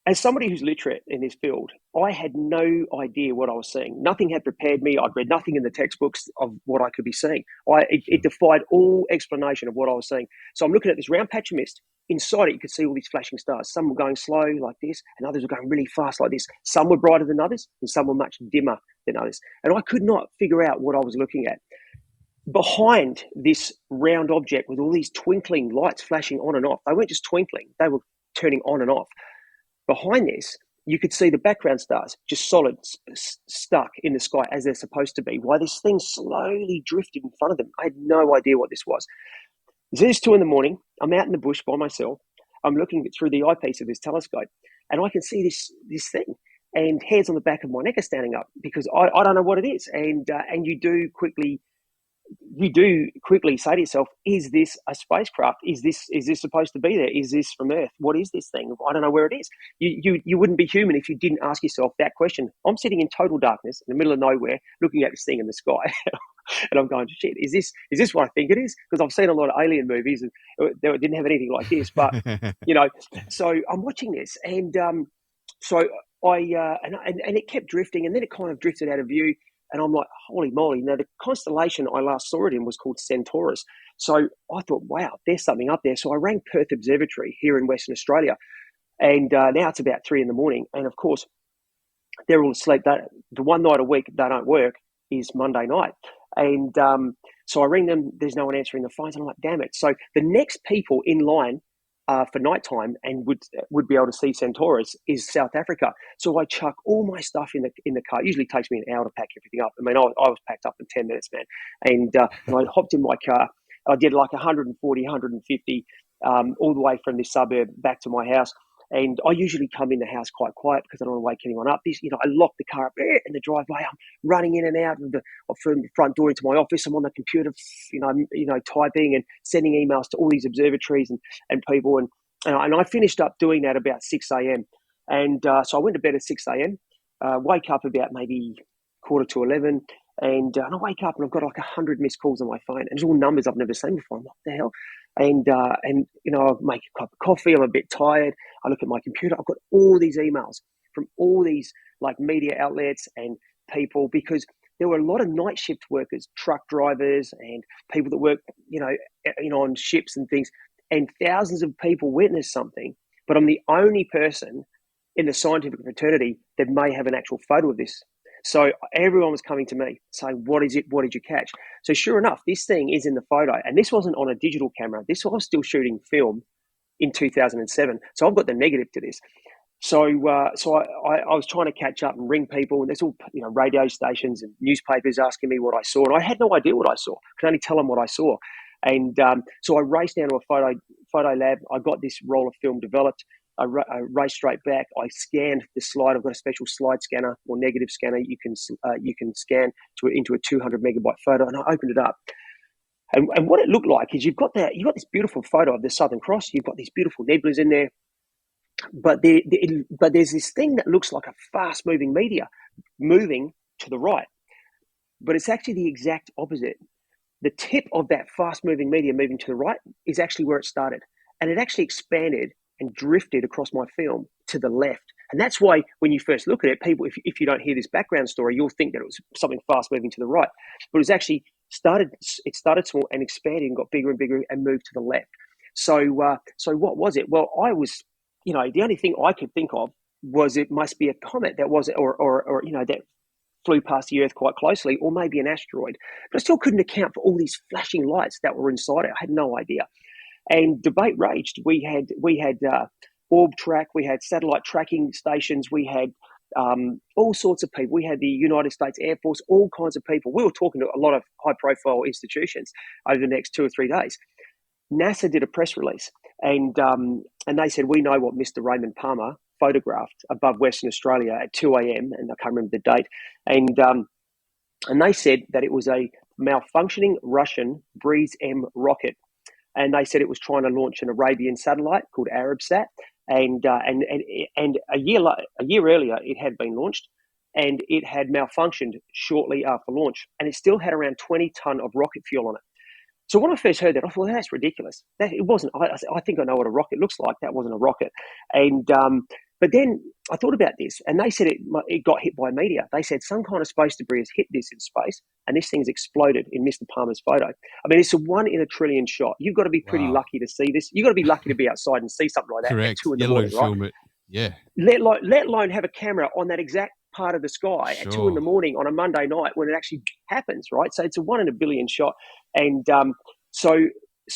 As somebody who's literate in this field, I had no idea what I was seeing. Nothing had prepared me. I'd read nothing in the textbooks of what I could be seeing. It defied all explanation of what I was seeing. So I'm looking at this round patch of mist. Inside it, you could see all these flashing stars. Some were going slow like this, and others were going really fast like this. Some were brighter than others, and some were much dimmer than others. And I could not figure out what I was looking at. Behind this round object with all these twinkling lights flashing on and off, they weren't just twinkling, they were turning on and off. Behind this, you could see the background stars just solid, stuck in the sky as they're supposed to be, while this thing slowly drifted in front of them. I had no idea what this was. It's 2 a.m. I'm out in the bush by myself. I'm looking through the eyepiece of this telescope, and I can see this thing. And hairs on the back of my neck are standing up because I don't know what it is. And you do quickly say to yourself, is this a spacecraft? Is this supposed to be there? Is this from Earth? What is this thing? I don't know where it is. You wouldn't be human if you didn't ask yourself that question. I'm sitting in total darkness in the middle of nowhere looking at this thing in the sky. And I'm going, shit, is this what I think it is? Because I've seen a lot of alien movies and they didn't have anything like this. But, so I'm watching this, and so and it kept drifting, and then it kind of drifted out of view. And I'm like, holy moly. Now, the constellation I last saw it in was called Centaurus. So I thought, wow, there's something up there. So I rang Perth Observatory here in Western Australia. And now it's about 3 a.m. And, of course, they're all asleep. The one night a week they don't work is Monday night. And so I ring them. There's no one answering the phones. And I'm like, damn it. So the next people in line for nighttime and would be able to see Centaurus is South Africa. So I chuck all my stuff in the car. It usually takes me an hour to pack everything up. I mean, I was packed up in 10 minutes, man. And I hopped in my car. I did like 140, 150 all the way from this suburb back to my house. And I usually come in the house quite quiet because I don't want to wake anyone up. I lock the car up in the driveway. I'm running in and out from the front door into my office. I'm on the computer, typing and sending emails to all these observatories and people. And I finished up doing that about 6 a.m. And so I went to bed at 6 a.m., wake up about maybe 11:15, and I wake up and I've got like 100 missed calls on my phone. And it's all numbers I've never seen before. I'm like, what the hell? And I make a cup of coffee. I'm a bit tired. I look at my computer. I've got all these emails from all these like media outlets and people, because there were a lot of night shift workers, truck drivers, and people that work, on ships and things. And thousands of people witnessed something, but I'm the only person in the scientific fraternity that may have an actual photo of this. So everyone was coming to me saying, what is it? What did you catch? So sure enough, this thing is in the photo. And this wasn't on a digital camera. I was still shooting film in 2007. So I've got the negative to this. So I was trying to catch up and ring people, and there's all radio stations and newspapers asking me what I saw. And I had no idea what I saw. I could only tell them what I saw. And so I raced down to a photo lab. I got this roll of film developed. I raced straight back. I scanned the slide. I've got a special slide scanner or negative scanner you can scan into a 200 megabyte photo, and I opened it up. And what it looked like is you've got this beautiful photo of the Southern Cross. You've got these beautiful nebulas in there, but there's this thing that looks like a fast moving meteor moving to the right, but it's actually the exact opposite. The tip of that fast moving meteor moving to the right is actually where it started, and it actually expanded and drifted across my film to the left. And that's why when you first look at it, people, if you don't hear this background story, you'll think that it was something fast moving to the right. But it was actually started small and expanded and got bigger and bigger and moved to the left. So what was it? Well, I was, the only thing I could think of was it must be a comet that was, or that flew past the Earth quite closely, or maybe an asteroid. But I still couldn't account for all these flashing lights that were inside it. I had no idea. And debate raged. We had Orb Track, we had satellite tracking stations, we had all sorts of people. We had the United States Air Force, all kinds of people. We were talking to a lot of high-profile institutions over the next 2 or 3 days. NASA did a press release, and they said, we know what Mr. Raymond Palmer photographed above Western Australia at 2 a.m., and I can't remember the date, and they said that it was a malfunctioning Russian Breeze M rocket. And they said it was trying to launch an Arabian satellite called Arabsat, and a year earlier it had been launched, and it had malfunctioned shortly after launch, and it still had around 20 ton of rocket fuel on it. So when I first heard that, I thought, well, that's ridiculous. It wasn't. I think I know what a rocket looks like. That wasn't a rocket, and but then I thought about this, and they said it got hit by a meteor. They said some kind of space debris has hit this in space, and this thing's exploded in Mr. Palmer's photo. I mean, it's a 1 in a trillion shot. You've got to be pretty lucky to see this. You've got to be lucky to be outside and see something like that. Correct. At 2 in the morning, film right? it. Yeah. Let alone have a camera on that exact part of the sky at 2 in the morning on a Monday night when it actually happens, right? So it's a 1 in a billion shot. And so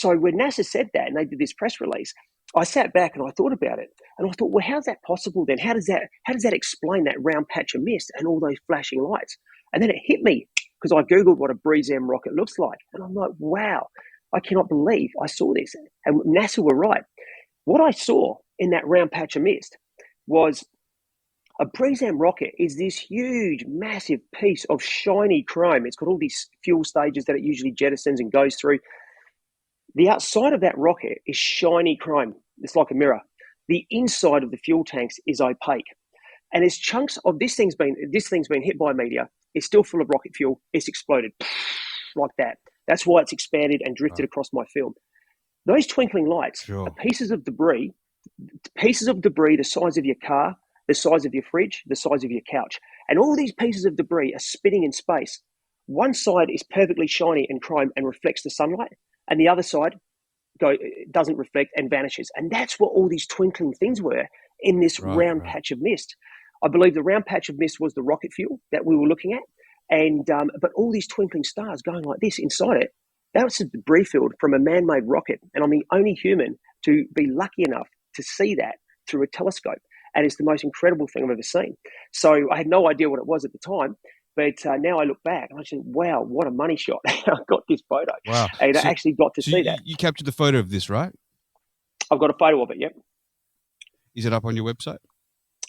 when NASA said that and they did this press release, I sat back and I thought about it, and I thought, well, how's that possible then? How does that explain that round patch of mist and all those flashing lights? And then it hit me because I Googled what a Breeze M rocket looks like, and I'm like, wow, I cannot believe I saw this. And NASA were right. What I saw in that round patch of mist was a Breeze M rocket is this huge, massive piece of shiny chrome. It's got all these fuel stages that it usually jettisons and goes through. The outside of that rocket is shiny chrome. It's like a mirror. The inside of the fuel tanks is opaque. And as chunks of this thing's been hit by a meteor, it's still full of rocket fuel. It's exploded like that. That's why it's expanded and drifted across my film. Those twinkling lights are pieces of debris the size of your car, the size of your fridge, the size of your couch. And all these pieces of debris are spinning in space. One side is perfectly shiny and chrome and reflects the sunlight, and the other side doesn't reflect and vanishes. And that's what all these twinkling things were in this round patch of mist. I believe the round patch of mist was the rocket fuel that we were looking at. And but all these twinkling stars going like this inside it, that was a debris field from a man-made rocket. And I'm the only human to be lucky enough to see that through a telescope. And it's the most incredible thing I've ever seen. So I had no idea what it was at the time. But now I look back and I think, wow, what a money shot. I got this photo. Wow. And I actually got to see that. You captured the photo of this, right? I've got a photo of it, yep. Is it up on your website?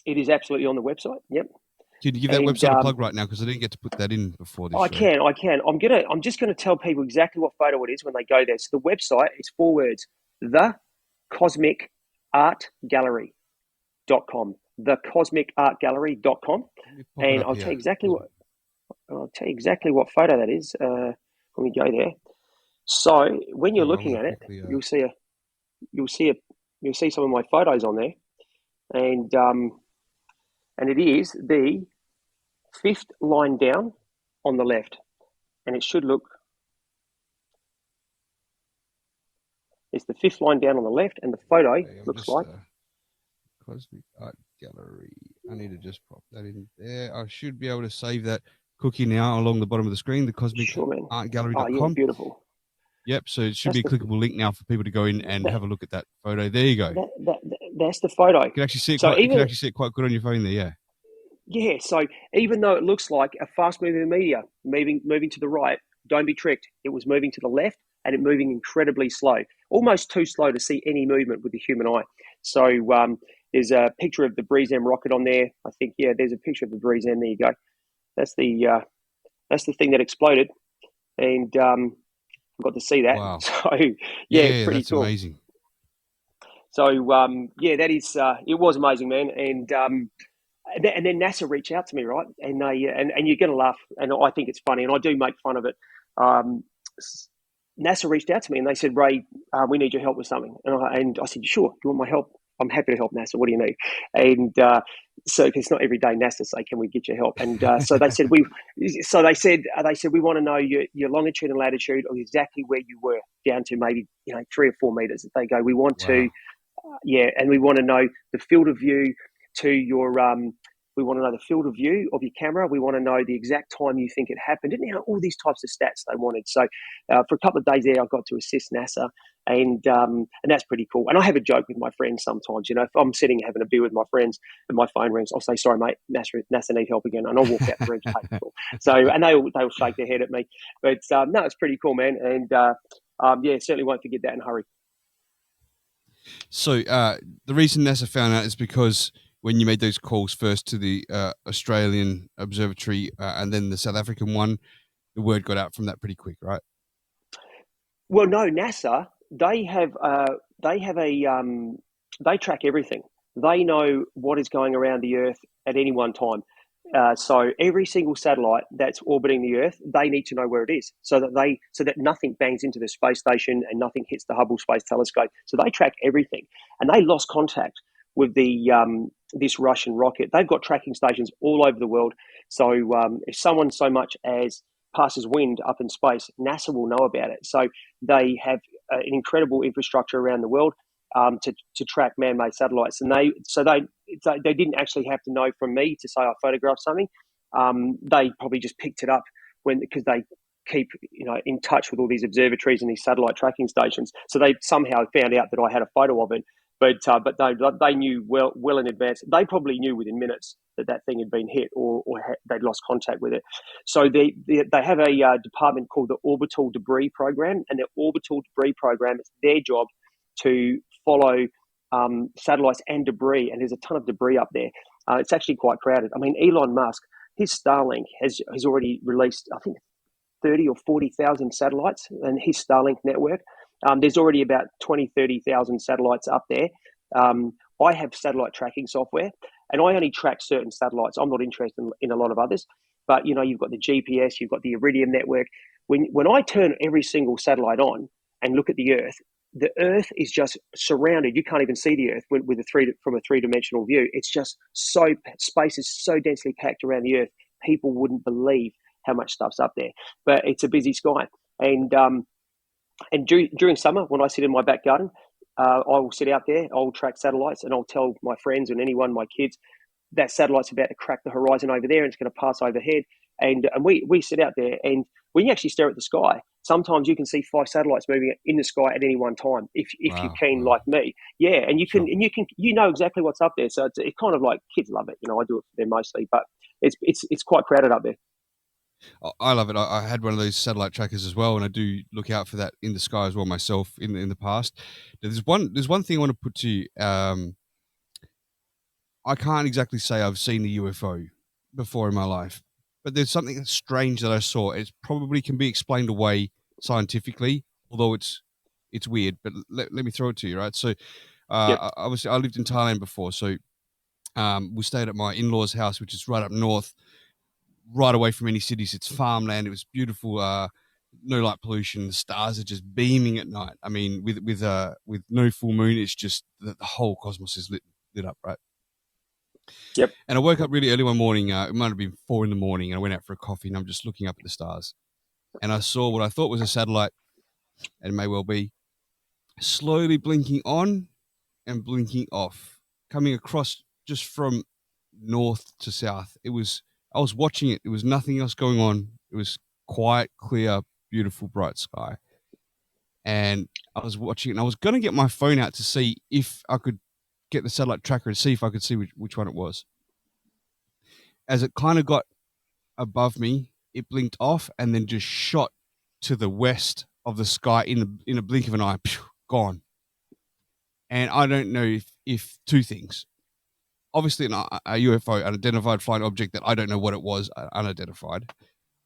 It is absolutely on the website. Yep. Can you give that website a plug right now? Because I didn't get to put that in before this show. I can. I'm just going to tell people exactly what photo it is when they go there. So the website is 4 words: thecosmicartgallery.com. Thecosmicartgallery.com. And I'll tell you exactly what photo that is when we go there. So when you're looking at it, you'll see some of my photos on there, and it is the 5th line down on the left, and it should look. It's the 5th line down on the left, and the photo looks like Cosmic Art Gallery. I need to just pop that in there. I should be able to save that cookie now along the bottom of the screen. The cosmicartgallery.com. Oh, yeah, beautiful. Yep. So it should be a clickable link now for people to go in and have a look at that photo. There you go. That's the photo. You can actually see it. You can actually see it quite good on your phone there. Yeah. Yeah, so even though it looks like a fast-moving meteor moving to the right, don't be tricked. It was moving to the left, and it moving incredibly slow, almost too slow to see any movement with the human eye. So there's a picture of the BRIESM rocket on there. I think, there's a picture of the BRIESM. There you go. That's the thing that exploded, and I got to see that. Wow. So pretty that's cool. Amazing. So that is it was amazing, man, and then NASA reached out to me, right? And they and you're gonna laugh, and I think it's funny, and I do make fun of it. NASA reached out to me and they said, "Ray, we need your help with something." And I said, "Sure, you want my help? I'm happy to help NASA. What do you need?" And so it's not every day NASA say, "Can we get your help?" And so they said, "We want to know your longitude and latitude of exactly where you were, down to maybe 3 or 4 meters." They go, "We want to, and we want to know the field of view to your we want to know the field of view of your camera. We want to know the exact time you think it happened." And all these types of stats they wanted. So for a couple of days there, I got to assist NASA, and that's pretty cool. And I have a joke with my friends sometimes. If I'm sitting having a beer with my friends and my phone rings, I'll say, "Sorry, mate, NASA need help again," and I'll walk out the room to take the call. So and they'll shake their head at me. But no, it's pretty cool, man. And certainly won't forget that in a hurry. So the reason NASA found out is because when you made those calls first to the Australian observatory and then the South African one, the word got out from that pretty quick, right? Well, no, NASA, they track everything. They know what is going around the Earth at any one time. So every single satellite that's orbiting the Earth, they need to know where it is, so that nothing bangs into the space station and nothing hits the Hubble Space Telescope. So they track everything, and they lost contact with the this Russian rocket. They've got tracking stations all over the world. So if someone so much as passes wind up in space, NASA will know about it. So they have an incredible infrastructure around the world to track man-made satellites, and they didn't actually have to know from me to say I photographed something. They probably just picked it up because they keep in touch with all these observatories and these satellite tracking stations. So they somehow found out that I had a photo of it, but they knew well in advance. They probably knew within minutes that thing had been hit or they'd lost contact with it. So they have a department called the Orbital Debris Program, and the Orbital Debris Program, it's their job to follow satellites and debris, and there's a ton of debris up there. It's actually quite crowded. I mean, Elon Musk, his Starlink has already released, I think, 30 or 40,000 satellites in his Starlink network. There's already about 30,000 satellites up there. I have satellite tracking software, and I only track certain satellites. I'm not interested in a lot of others. But, you've got the GPS, you've got the Iridium network. When I turn every single satellite on and look at the Earth is just surrounded. You can't even see the Earth from a three-dimensional view. It's just space is so densely packed around the Earth, people wouldn't believe how much stuff's up there. But it's a busy sky. And during summer, when I sit in my back garden, I will sit out there, I'll track satellites, and I'll tell my friends and anyone, my kids, that satellite's about to crack the horizon over there and it's going to pass overhead. And we sit out there, and when you actually stare at the sky, sometimes you can see 5 satellites moving in the sky at any one time. If you're keen like me, and you can exactly what's up there. So it's kind of like kids love it. I do it for them mostly, but it's quite crowded up there. I love it. I had one of those satellite trackers as well, and I do look out for that in the sky as well myself in the past. There's one thing I want to put to you. I can't exactly say I've seen a UFO before in my life, but there's something strange that I saw. It probably can be explained away scientifically, although it's weird. But let me throw it to you, right? So, Yep. obviously, I lived in Thailand before, so we stayed at my in-laws' house, which is right up north, right away from any cities. It's farmland. It was beautiful. No light pollution. The stars are just beaming at night. I mean, with no full moon, it's just the whole cosmos is lit up, right? Yep. And I woke up really early one morning. It might have been 4 a.m, and I went out for a coffee, and I'm just looking up at the stars, and I saw what I thought was a satellite, and it may well be, slowly blinking on and blinking off, coming across just from north to south. I was watching it. There was nothing else going on. It was quiet, clear, beautiful, bright sky. And I was watching it, and I was going to get my phone out to see if I could get the satellite tracker and see if I could see which one it was. As it kind of got above me, it blinked off and then just shot to the west of the sky in a blink of an eye. Gone. And I don't know if two things. Obviously, a UFO, unidentified flying object that I don't know what it was, unidentified,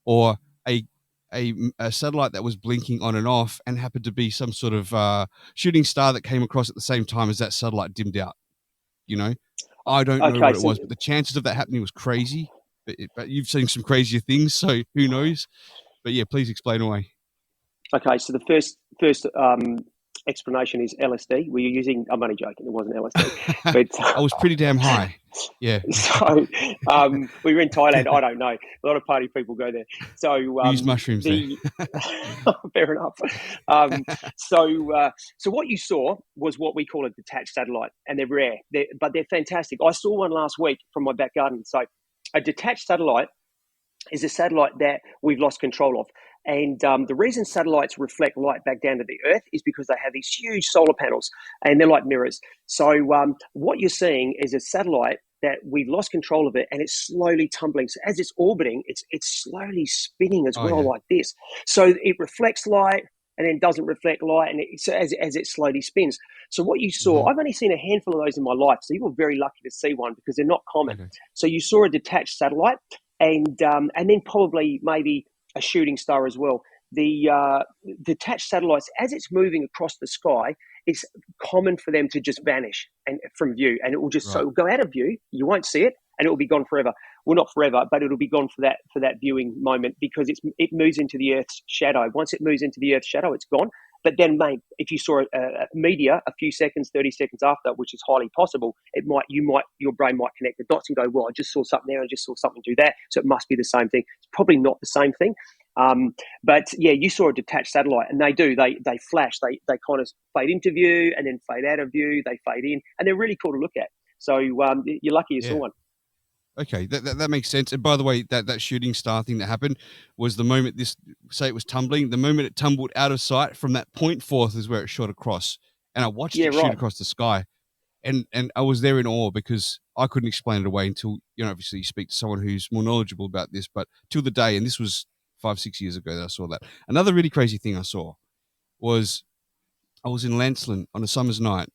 or a satellite that was blinking on and off and happened to be some sort of shooting star that came across at the same time as that satellite dimmed out. I don't know what it was, but the chances of that happening was crazy. But you've seen some crazier things, so who knows? But yeah, please explain away. Okay, so the first explanation is LSD. Were you using? I'm only joking. It wasn't LSD, but I was pretty damn high. Yeah. So we were in Thailand. I don't know. A lot of party people go there. So we use mushrooms there. Fair enough. So what you saw was what we call a detached satellite, and they're rare, but they're fantastic. I saw one last week from my back garden. So a detached satellite is a satellite that we've lost control of. And the reason satellites reflect light back down to the Earth is because they have these huge solar panels, and they're like mirrors. So what you're seeing is a satellite that we've lost control of it, and it's slowly tumbling. So as it's orbiting, it's slowly spinning as well, like this. So it reflects light and then doesn't reflect light, and so as it slowly spins. So what you saw, I've only seen a handful of those in my life, so you were very lucky to see one because they're not common. Okay. So you saw a detached satellite, and then probably maybe a shooting star as well. The detached satellites, as it's moving across the sky, it's common for them to just vanish from view, and it will just so it will go out of view. You won't see it, and it will be gone forever. Well, not forever, but it'll be gone for that viewing moment because it moves into the Earth's shadow. Once it moves into the Earth's shadow, it's gone. But then, mate, if you saw a meteor a few seconds, 30 seconds after, which is highly possible, your brain might connect the dots and go, well, I just saw something there, I just saw something do that, so it must be the same thing. It's probably not the same thing. But yeah, you saw a detached satellite, and they flash, they kind of fade into view and then fade out of view, they fade in, and they're really cool to look at. So you're lucky you saw one. Okay, that makes sense. And by the way, that shooting star thing that happened was the moment it was tumbling, the moment it tumbled out of sight, from that point forth is where it shot across. And I watched it shoot across the sky. And I was there in awe because I couldn't explain it away until, obviously you speak to someone who's more knowledgeable about this, but till the day, and this was 5-6 years ago that I saw that. Another really crazy thing I saw was I was in Lancelin on a summer's night.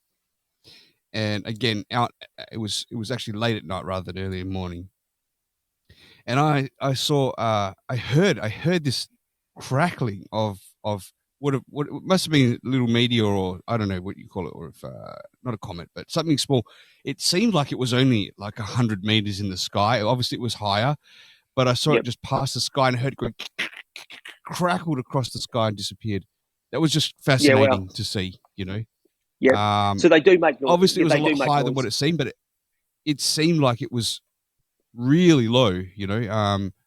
And again, it was actually late at night rather than early in the morning. And I saw I heard this crackling of what must have been a little meteor, or I don't know what you call it, or if not a comet, but something small. It seemed like it was only like 100 meters in the sky. Obviously, it was higher, but I saw it just past the sky and I heard it go crackled across the sky and disappeared. That was just fascinating to see, Yeah. So they do make noise. Obviously, it was a lot higher than what it seemed, but it seemed like it was really low.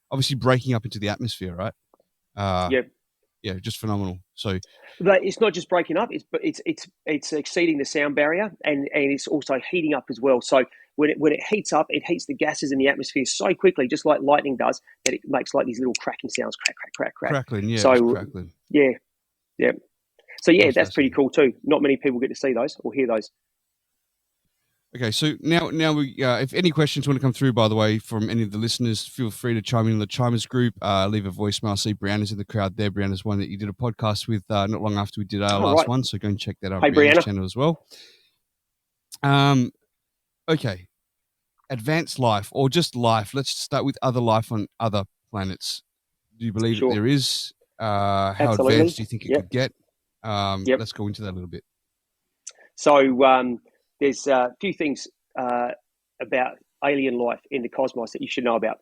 Obviously breaking up into the atmosphere, right? Yeah, just phenomenal. So, but it's not just breaking up; it's exceeding the sound barrier, and it's also heating up as well. So when it heats up, it heats the gases in the atmosphere so quickly, just like lightning does, that it makes like these little cracking sounds, crack, crack, crack, crack. Crackling, yeah. So crackling. Yeah. So yeah, that's pretty cool too. Not many people get to see those or hear those. Okay, so now we, if any questions want to come through, by the way, from any of the listeners, feel free to chime in the Chimers group, leave a voicemail. I see Brianna's in the crowd there. Brianna's one that you did a podcast with not long after we did our last one, so go and check that out on Brianna's channel as well. Okay, advanced life or just life? Let's start with other life on other planets. Do you believe that Sure. there is? How Absolutely. advanced do you think it Yep. could get? Yep. Let's go into that a little bit. So there's a few things about alien life in the cosmos that you should know about.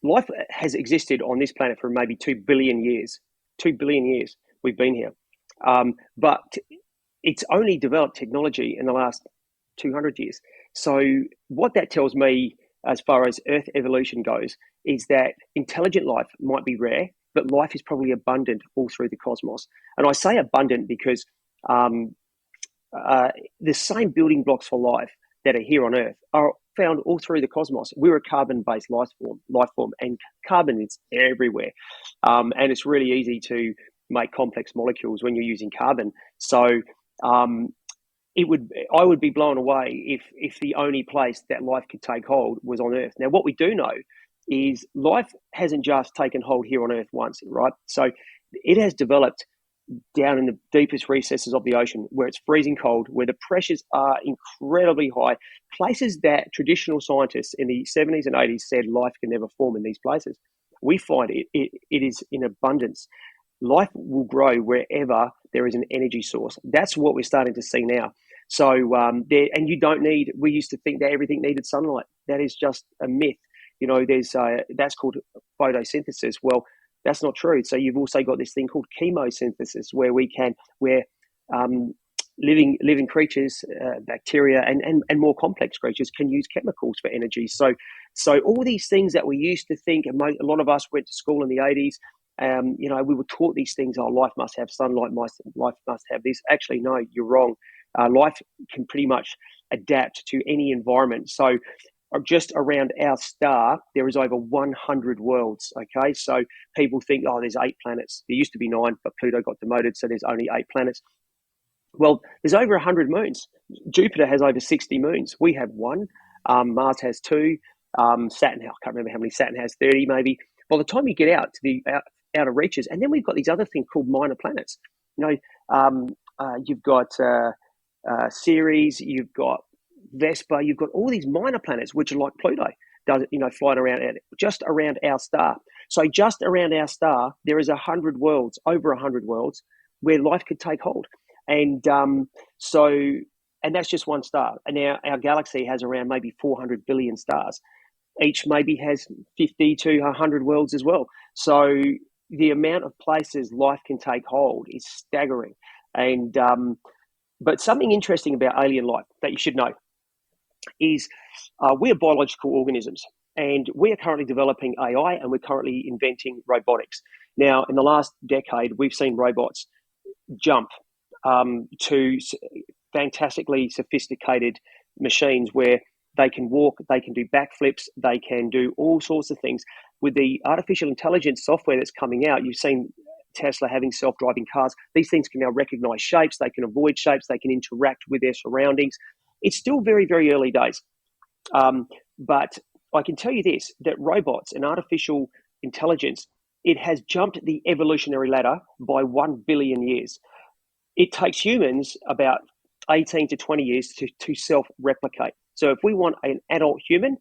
Life has existed on this planet for maybe 2 billion years. 2 billion years we've been here. But it's only developed technology in the last 200 years. So what that tells me as far as Earth evolution goes is that intelligent life might be rare, but life is probably abundant all through the cosmos. And I say abundant because the same building blocks for life that are here on Earth are found all through the cosmos. We're a carbon-based life form, and carbon is everywhere. And it's really easy to make complex molecules when you're using carbon. So I would be blown away if the only place that life could take hold was on Earth. Now, what we do know is life hasn't just taken hold here on Earth once, right? So it has developed down in the deepest recesses of the ocean where it's freezing cold, where the pressures are incredibly high, places that traditional scientists in the 70s and 80s said life can never form in these places. We find it is in abundance. Life will grow wherever there is an energy source. That's what we're starting to see now. So and you don't need, we used to think that everything needed sunlight. That is just a myth. You know, there's that's called photosynthesis. Well, that's not true. So you've also got this thing called chemosynthesis, where living creatures, bacteria, and more complex creatures can use chemicals for energy. So all these things that we used to think, and a lot of us went to school in the 80s. You know, we were taught these things. Oh, life must have sunlight. Life must have this. Actually, no, you're wrong. Life can pretty much adapt to any environment. So just around our star, there is over 100 worlds, okay? So people think, oh, there's 8 planets. There used to be 9, but Pluto got demoted, so there's only 8 planets. Well, there's over 100 moons. Jupiter has over 60 moons. We have 1. Mars has 2. Saturn, I can't remember how many. Saturn has 30, maybe. By the time you get out to the outer reaches, and then we've got these other things called minor planets. You know, you've got Ceres, you've got Vespa, you've got all these minor planets which are like Pluto, flying around just around our star. So just around our star, there is 100 worlds, over 100 worlds, where life could take hold. And and that's just one star. And our galaxy has around maybe 400 billion stars. Each maybe has 50 to 100 worlds as well. So the amount of places life can take hold is staggering. And but something interesting about alien life that you should know is we're biological organisms, and we are currently developing AI, and we're currently inventing robotics. Now, in the last decade, we've seen robots jump to fantastically sophisticated machines where they can walk, they can do backflips, they can do all sorts of things. With the artificial intelligence software that's coming out, you've seen Tesla having self-driving cars. These things can now recognize shapes, they can avoid shapes, they can interact with their surroundings. It's still very, very early days. But I can tell you this, that robots and artificial intelligence, it has jumped the evolutionary ladder by 1 billion years. It takes humans about 18 to 20 years to self-replicate. So if we want an adult human,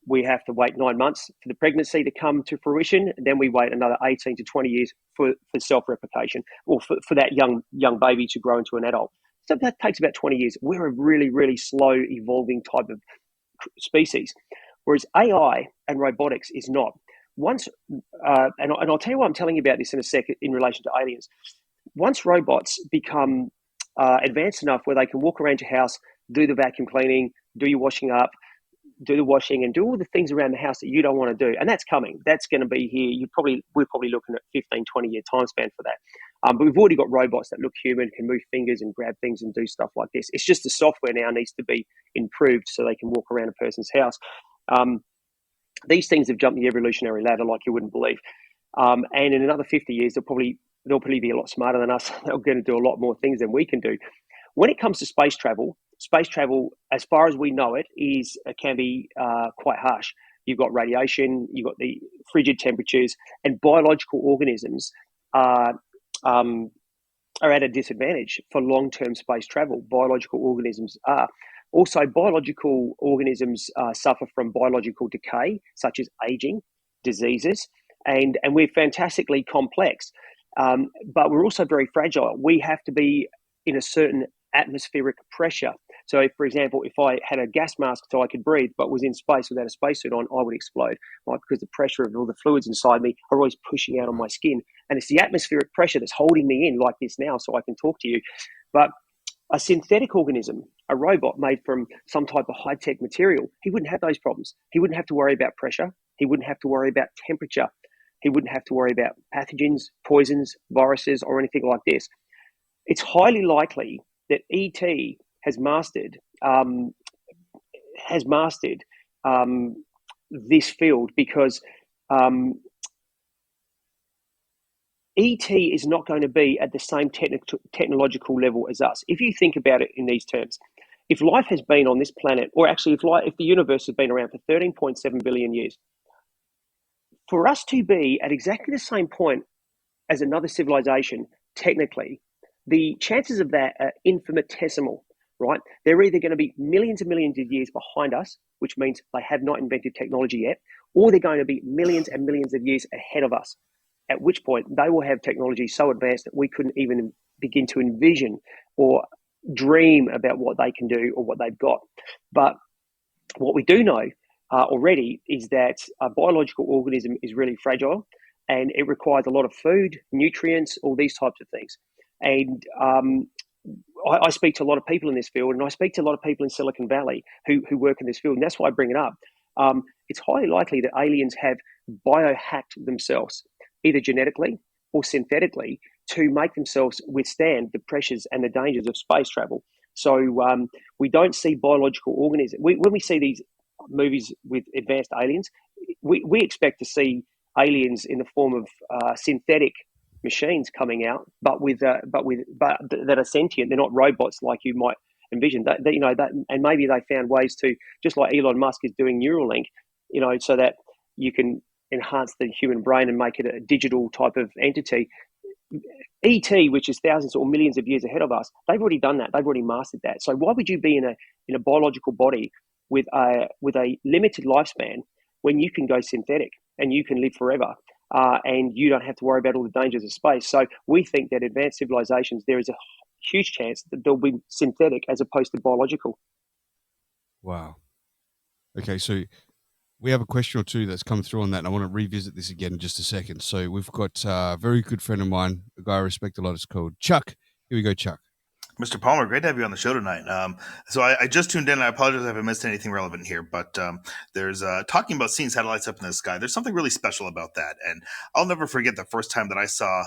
we have to wait 9 months for the pregnancy to come to fruition. Then we wait another 18 to 20 years for self-replication, or for that young baby to grow into an adult. So that takes about 20 years. We're a really, really slow evolving type of species, whereas AI and robotics is not. Once, and I'll tell you why I'm telling you about this in a second in relation to aliens. Once robots become advanced enough where they can walk around your house, do the vacuum cleaning, do your washing up, do the washing, and do all the things around the house that you don't want to do. And that's coming. That's going to be here. We're probably looking at 15, 20-year time span for that. But we've already got robots that look human, can move fingers and grab things and do stuff like this. It's just the software now needs to be improved so they can walk around a person's house. These things have jumped the evolutionary ladder like you wouldn't believe. And in another 50 years, they'll probably be a lot smarter than us. They're going to do a lot more things than we can do. When it comes to space travel, as far as we know it, can be quite harsh. You've got radiation, you've got the frigid temperatures, and biological organisms are at a disadvantage for long-term space travel. Biological organisms are. Also, biological organisms suffer from biological decay, such as aging, diseases, and we're fantastically complex. But we're also very fragile. We have to be in a certain atmospheric pressure. So, if, for example, if I had a gas mask so I could breathe, but was in space without a spacesuit on, I would explode, right? Because the pressure of all the fluids inside me are always pushing out on my skin. And it's the atmospheric pressure that's holding me in like this now so I can talk to you. But a synthetic organism, a robot made from some type of high-tech material, he wouldn't have those problems. He wouldn't have to worry about pressure. He wouldn't have to worry about temperature. He wouldn't have to worry about pathogens, poisons, viruses, or anything like this. It's highly likely that ET has mastered this field because ET is not going to be at the same technological level as us. If you think about it in these terms, if life has been on this planet, or actually if the universe has been around for 13.7 billion years, for us to be at exactly the same point as another civilization, technically, the chances of that are infinitesimal, right? They're either going to be millions and millions of years behind us, which means they have not invented technology yet, or they're going to be millions and millions of years ahead of us, at which point they will have technology so advanced that we couldn't even begin to envision or dream about what they can do or what they've got. But what we do know already is that a biological organism is really fragile and it requires a lot of food, nutrients, all these types of things. And I speak to a lot of people in this field, and I speak to a lot of people in Silicon Valley who work in this field, and that's why I bring it up. It's highly likely that aliens have biohacked themselves, either genetically or synthetically, to make themselves withstand the pressures and the dangers of space travel. So we don't see biological organisms. When we see these movies with advanced aliens, we expect to see aliens in the form of synthetic machines coming out, but that are sentient. They're not robots like you might envision. And maybe they found ways to, just like Elon Musk is doing Neuralink, so that you can enhance the human brain and make it a digital type of entity. ET, which is thousands or millions of years ahead of us, they've already done that. They've already mastered that. So why would you be in a biological body with a limited lifespan when you can go synthetic and you can live forever? And you don't have to worry about all the dangers of space. So we think that advanced civilizations, there is a huge chance that they'll be synthetic as opposed to biological. Wow. Okay, so we have a question or two that's come through on that, and I want to revisit this again in just a second. So we've got a very good friend of mine, a guy I respect a lot, is called Chuck. Here we go, Chuck. Mr. Palmer, great to have you on the show tonight. So I just tuned in. I apologize if I missed anything relevant here, but there's talking about seeing satellites up in the sky. There's something really special about that, and I'll never forget the first time that I saw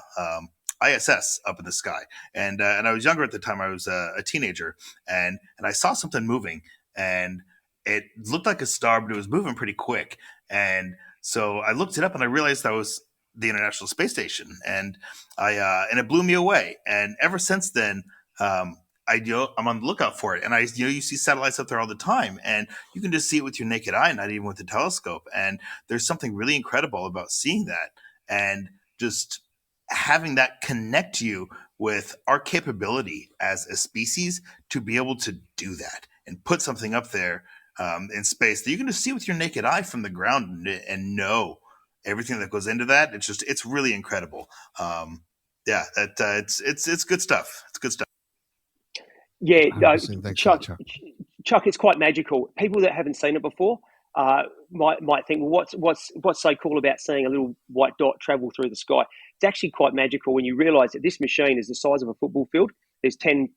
ISS up in the sky. And I was younger at the time. I was a teenager, and I saw something moving, and it looked like a star, but it was moving pretty quick. And so I looked it up, and I realized that was the International Space Station, and it blew me away. And ever since then, I'm on the lookout for it, and you see satellites up there all the time, and you can just see it with your naked eye, not even with a telescope. And there's something really incredible about seeing that, and just having that connect you with our capability as a species to be able to do that and put something up there in space that you can just see with your naked eye from the ground and know everything that goes into that. It's really incredible. It's good stuff. It's good stuff. Yeah, Chuck. Chuck, it's quite magical. People that haven't seen it before might think, well, what's so cool about seeing a little white dot travel through the sky? It's actually quite magical when you realise that this machine is the size of a football field. There's 10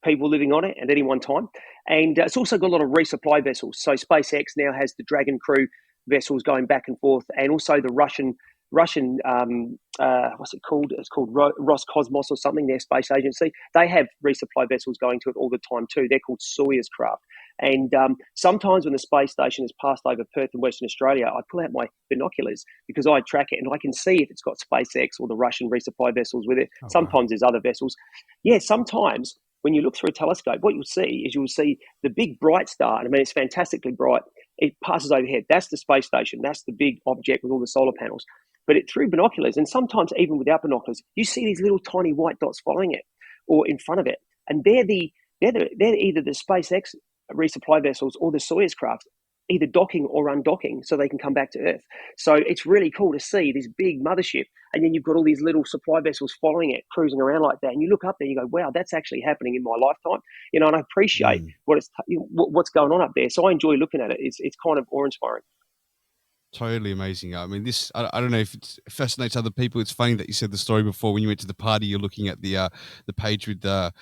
people living on it at any one time, and it's also got a lot of resupply vessels. So SpaceX now has the Dragon Crew vessels going back and forth, and also the Russian what's it called? It's called Roscosmos or something, their space agency. They have resupply vessels going to it all the time too. They're called Soyuz craft. And sometimes when the space station has passed over Perth in Western Australia, I pull out my binoculars because I track it and I can see if it's got SpaceX or the Russian resupply vessels with it. Oh, sometimes there's other vessels. Yeah, sometimes when you look through a telescope, what you'll see is the big bright star. And I mean, it's fantastically bright. It passes overhead. That's the space station. That's the big object with all the solar panels. But through binoculars, and sometimes even without binoculars, you see these little tiny white dots following it or in front of it. And they're either the SpaceX resupply vessels or the Soyuz craft either docking or undocking so they can come back to Earth. So it's really cool to see this big mothership, and then you've got all these little supply vessels following it, cruising around like that. And you look up there, and you go, "Wow, that's actually happening in my lifetime." And I appreciate what's going on up there. So I enjoy looking at it. It's kind of awe-inspiring. Totally amazing. I mean, I don't know if it fascinates other people. It's funny that you said the story before when you went to the party. You're looking at the page with the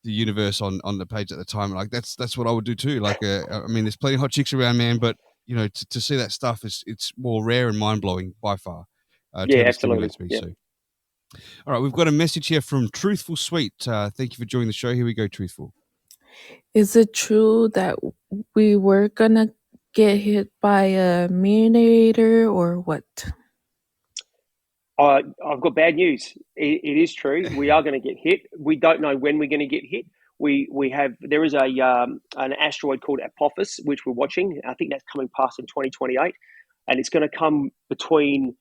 universe on the page at the time. Like that's what I would do too. Like, I mean, there's plenty of hot chicks around, man, but to see that stuff it's more rare and mind blowing by far. Yeah, absolutely. Stimulates me. Yeah. So, all right, we've got a message here from Truthful Sweet. Thank you for joining the show. Here we go, Truthful. Is it true that we were gonna get hit by a meteor or what? I've got bad news. It is true. We are going to get hit. We don't know when we're going to get hit. There is an asteroid called Apophis, which we're watching. I think that's coming past in 2028, and it's going to come between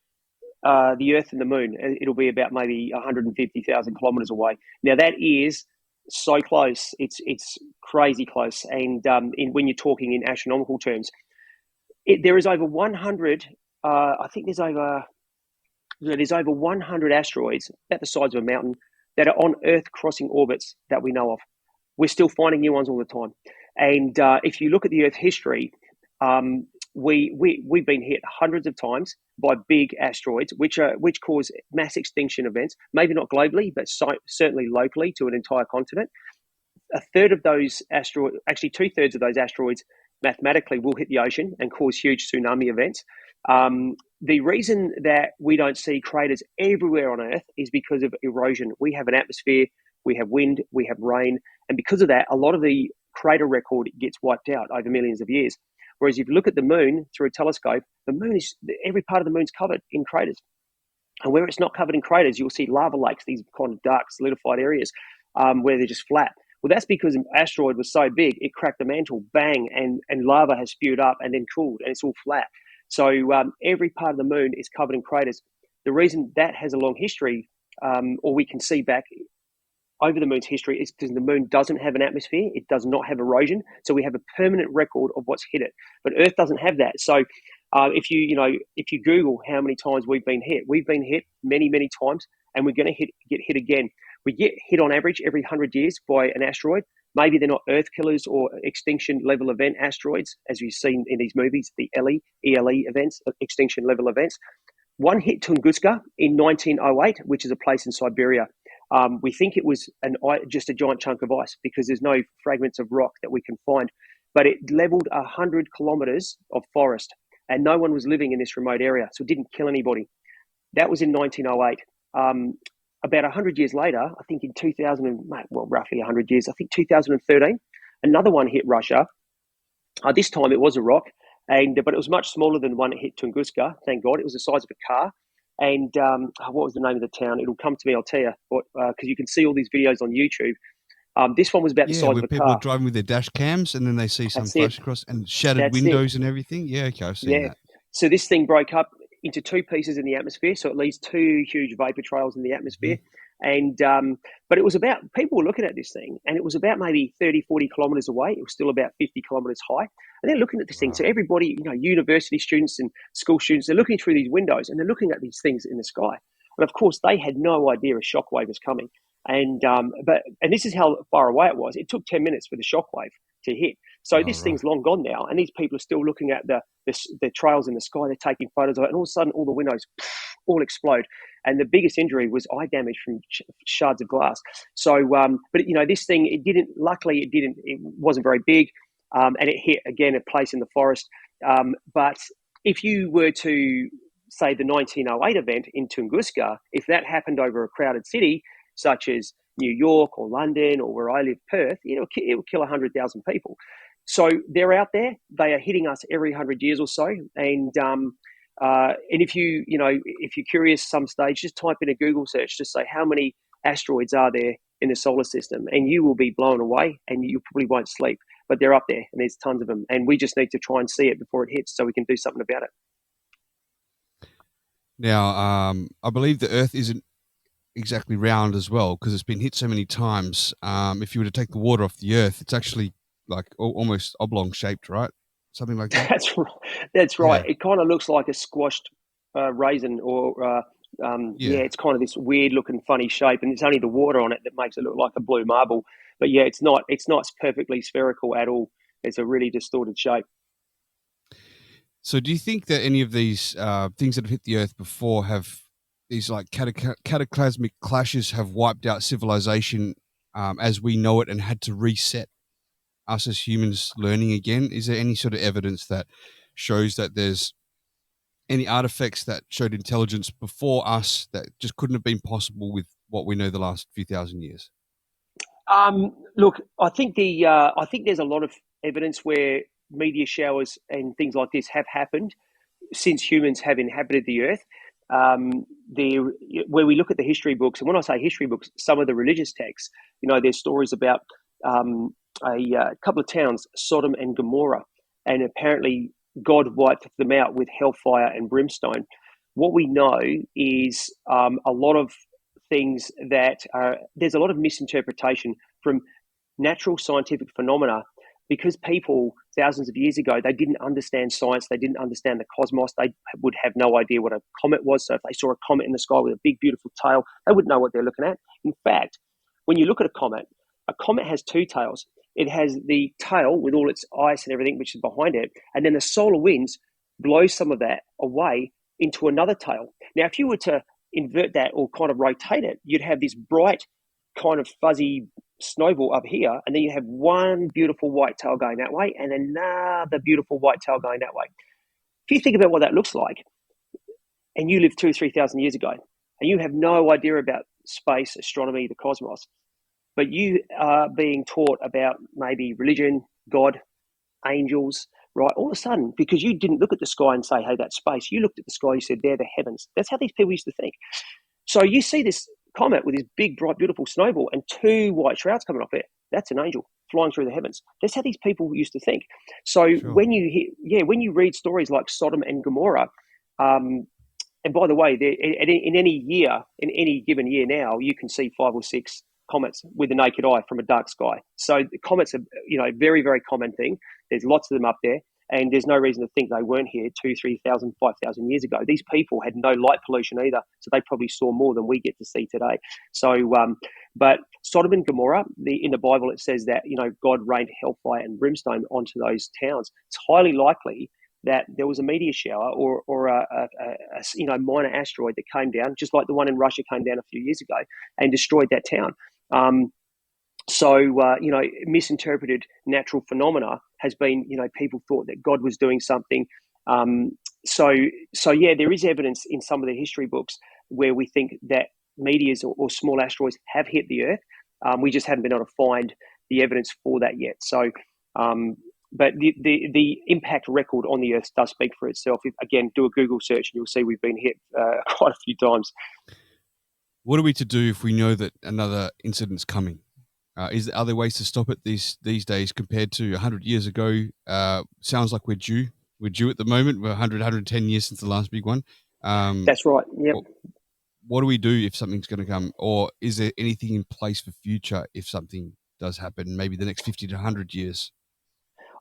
the Earth and the Moon. It'll be about maybe 150,000 kilometers away. Now that is so close. It's crazy close. And when you're talking in astronomical terms, there is over 100. I think there's over 100 asteroids about the size of a mountain that are on Earth crossing orbits that we know of. We're still finding new ones all the time. And if you look at the Earth history, we've been hit hundreds of times by big asteroids, which cause mass extinction events, maybe not globally, but certainly locally to an entire continent. A third of those asteroids, actually 2/3 of those asteroids, mathematically will hit the ocean and cause huge tsunami events. The reason that we don't see craters everywhere on Earth is because of erosion. We have an atmosphere, we have wind, we have rain, and because of that, a lot of the crater record gets wiped out over millions of years. Whereas if you look at the moon through a telescope, every part of the moon's covered in craters. And where it's not covered in craters, you'll see lava lakes, these kind of dark solidified areas where they're just flat. Well, that's because an asteroid was so big, it cracked the mantle, bang, and lava has spewed up and then cooled, and it's all flat. So every part of the moon is covered in craters. The reason that has a long history, or we can see back over the moon's history, is because the moon doesn't have an atmosphere. It does not have erosion. So we have a permanent record of what's hit it. But Earth doesn't have that. So if you Google how many times we've been hit many, many times, and we're going to get hit again. We get hit on average every 100 years by an asteroid. Maybe they're not Earth killers or extinction level event asteroids, as we've seen in these movies, the ELE events, extinction level events. One hit Tunguska in 1908, which is a place in Siberia. We think it was just a giant chunk of ice because there's no fragments of rock that we can find. But it leveled 100 kilometers of forest, and no one was living in this remote area, so it didn't kill anybody. That was in 1908. About 100 years later, I think in roughly 100 years, I think 2013, another one hit Russia. This time it was a rock, but it was much smaller than the one that hit Tunguska, thank God. It was the size of a car. And what was the name of the town? It'll come to me, I'll tell you, because you can see all these videos on YouTube. This one was about the size of a car. People are driving with their dash cams and then they see some flash across and shattered windows and everything. Yeah, okay, I've seen that. So this thing broke up into two pieces in the atmosphere, so it leaves two huge vapor trails in the atmosphere. And but it was about, people were looking at this thing, and it was about maybe 30, 40 kilometers away. It was still about 50 kilometers high, and they're looking at this thing. So everybody, university students and school students, they're looking through these windows and they're looking at these things in the sky. And of course, they had no idea a shockwave was coming. And this is how far away it was. It took 10 minutes for the shockwave to hit. So this thing's long gone now, and these people are still looking at the trails in the sky. They're taking photos of it, and all of a sudden, all the windows all explode. And the biggest injury was eye damage from shards of glass. So, but this thing, it wasn't very big, and it hit again a place in the forest. But if you were to say the 1908 event in Tunguska, if that happened over a crowded city, such as New York or London or where I live, Perth, it will kill 100,000 people. So they're out there. They are hitting us every 100 years or so. And if you're curious, some stage, just type in a Google search, just say how many asteroids are there in the solar system, and you will be blown away, and you probably won't sleep. But they're up there, and there's tons of them, and we just need to try and see it before it hits, so we can do something about it. Now, I believe the Earth isn't exactly round as well, because it's been hit so many times. If you were to take the water off the Earth, it's actually like almost oblong shaped, right? Something like that. That's right. That's right. Yeah. It kind of looks like a squashed raisin, or Yeah. it's kind of this weird looking, funny shape, and it's only the water on it that makes it look like a blue marble. But yeah, it's not. It's not perfectly spherical at all. It's a really distorted shape. So, do you think that any of these things that have hit the Earth before have these like cataclysmic clashes have wiped out civilization as we know it and had to reset us as humans learning again? Is there any sort of evidence that shows that there's any artifacts that showed intelligence before us that just couldn't have been possible with what we know the last few thousand years? Look, I think there's a lot of evidence where meteor showers and things like this have happened since humans have inhabited the Earth. Where we look at the history books, and when I say history books, some of the religious texts, there's stories about a couple of towns, Sodom and Gomorrah, and apparently God wiped them out with hellfire and brimstone. What we know is a lot of things that there's a lot of misinterpretation from natural scientific phenomena, because people thousands of years ago, they didn't understand science, they didn't understand the cosmos, they would have no idea what a comet was. So if they saw a comet in the sky with a big, beautiful tail, they wouldn't know what they're looking at. In fact, when you look at a comet has two tails. It has the tail with all its ice and everything, which is behind it, and then the solar winds blow some of that away into another tail. Now, if you were to invert that or kind of rotate it, you'd have this bright kind of fuzzy snowball up here, and then you have one beautiful white tail going that way and another beautiful white tail going that way. If you think about what that looks like, and you lived 2,000 or 3,000 years ago, and you have no idea about space, astronomy, the cosmos, but you are being taught about maybe religion, God, angels, right? All of a sudden, because you didn't look at the sky and say, hey, that's space. You looked at the sky, you said, they're the heavens. That's how these people used to think. So you see this comet with this big, bright, beautiful snowball and two white shrouds coming off it. That's an angel flying through the heavens. That's how these people used to think. So Sure. when you read stories like Sodom and Gomorrah, and by the way, in any year, in any given year now, you can see 5 or 6 comets with the naked eye from a dark sky. So comets are, a very, very common thing. There's lots of them up there, and there's no reason to think they weren't here 2,000, 3,000, 5,000 years ago. These people had no light pollution either, so they probably saw more than we get to see today. So, but Sodom and Gomorrah, in the Bible, it says that God rained hellfire and brimstone onto those towns. It's highly likely that there was a meteor shower or a minor asteroid that came down, just like the one in Russia came down a few years ago and destroyed that town. Misinterpreted natural phenomena has been, people thought that God was doing something. So there is evidence in some of the history books where we think that meteors or small asteroids have hit the Earth. We just haven't been able to find the evidence for that yet. So, but the impact record on the Earth does speak for itself. Again, do a Google search and you'll see we've been hit quite a few times. What are we to do if we know that another incident's coming? Are there other ways to stop it these days compared to 100 years ago? Sounds like we're due. We're due at the moment. We're 110 years since the last big one. That's right. Yep. What do we do if something's going to come? Or is there anything in place for future if something does happen, maybe the next 50 to 100 years?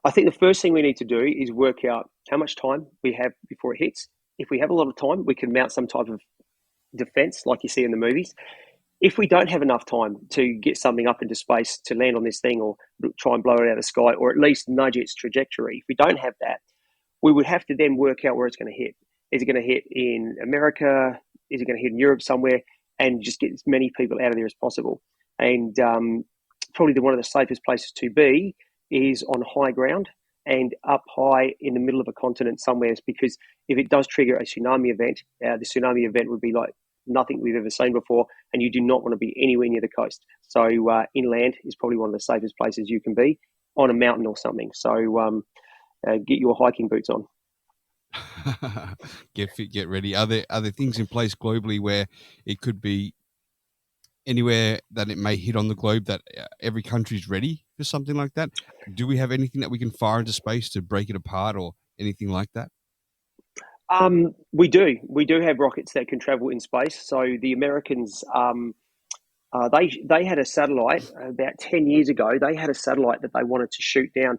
I think the first thing we need to do is work out how much time we have before it hits. If we have a lot of time, we can mount some type of defense like you see in the movies. If we don't have enough time to get something up into space to land on this thing or try and blow it out of the sky, or at least nudge its trajectory, if we don't have that, we would have to then work out where it's going to hit. Is it going to hit in America? Is it going to hit in Europe somewhere? And just get as many people out of there as possible. And probably one of the safest places to be is on high ground and up high in the middle of a continent somewhere, because if it does trigger a tsunami event, the tsunami event would be like nothing we've ever seen before, and you do not want to be anywhere near the coast. So inland is probably one of the safest places you can be, on a mountain or something. So get your hiking boots on. Get fit, get ready. Are there things in place globally where it could be anywhere that it may hit on the globe that every country's ready for something like that? Do we have anything that we can fire into space to break it apart or anything like that? We do have rockets that can travel in space. So the Americans they had a satellite about 10 years ago. They had a satellite that they wanted to shoot down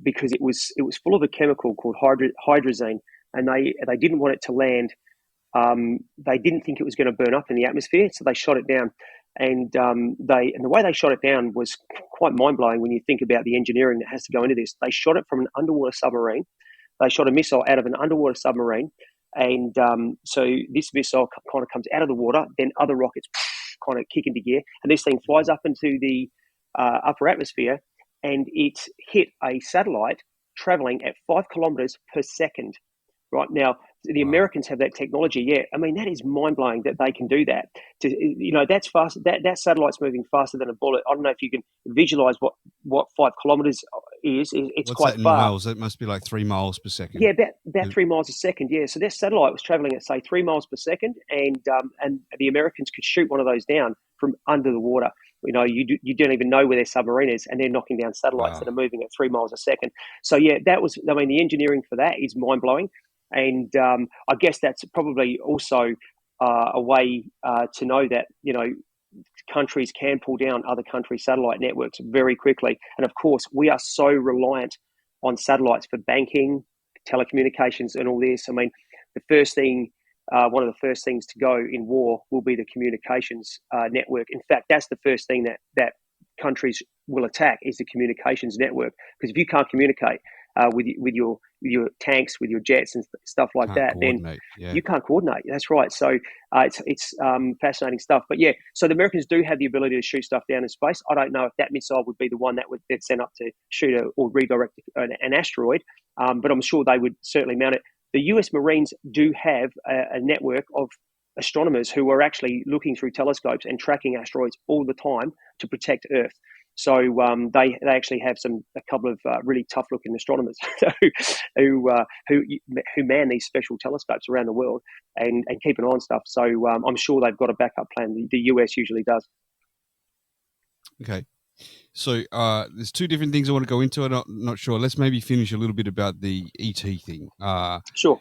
because it was full of a chemical called hydrazine, and they didn't want it to land. They didn't think it was going to burn up in the atmosphere, so they shot it down. And the way they shot it down was quite mind-blowing when you think about the engineering that has to go into this. They shot it from an underwater submarine. They shot a missile out of an underwater submarine, and so this missile kind of comes out of the water, then other rockets kind of kick into gear, and this thing flies up into the upper atmosphere, and it hit a satellite traveling at 5 kilometers per second. Right now, the Americans have that technology. Yeah, I mean that is mind blowing that they can do that. That's fast. That satellite's moving faster than a bullet. I don't know if you can visualize what 5 kilometers is. It's What's quite that in far. miles? That must be like 3 miles per second. Yeah, about 3 miles a second. Yeah, so this satellite was traveling at say 3 miles per second, and the Americans could shoot one of those down from under the water. You don't even know where their submarine is, and they're knocking down satellites that are moving at 3 miles a second. So yeah, the engineering for that is mind blowing. And I guess that's probably also a way to know that, countries can pull down other countries' satellite networks very quickly. And of course, we are so reliant on satellites for banking, telecommunications, and all this. I mean, one of the first things to go in war will be the communications network. In fact, that's the first thing that countries will attack is the communications network. Because if you can't communicate with your tanks, with your jets and stuff like that, then you can't coordinate. That's right. So it's fascinating stuff. But yeah, so the Americans do have the ability to shoot stuff down in space. I don't know if that missile would be the one that would get sent up to shoot or redirect an asteroid, but I'm sure they would certainly mount it. The US Marines do have a network of astronomers who are actually looking through telescopes and tracking asteroids all the time to protect Earth. So they actually have a couple of really tough looking astronomers who man these special telescopes around the world and keep an eye on stuff. So I'm sure they've got a backup plan. The US usually does. Okay. So there's two different things I want to go into. I'm not sure. Let's maybe finish a little bit about the ET thing. Sure.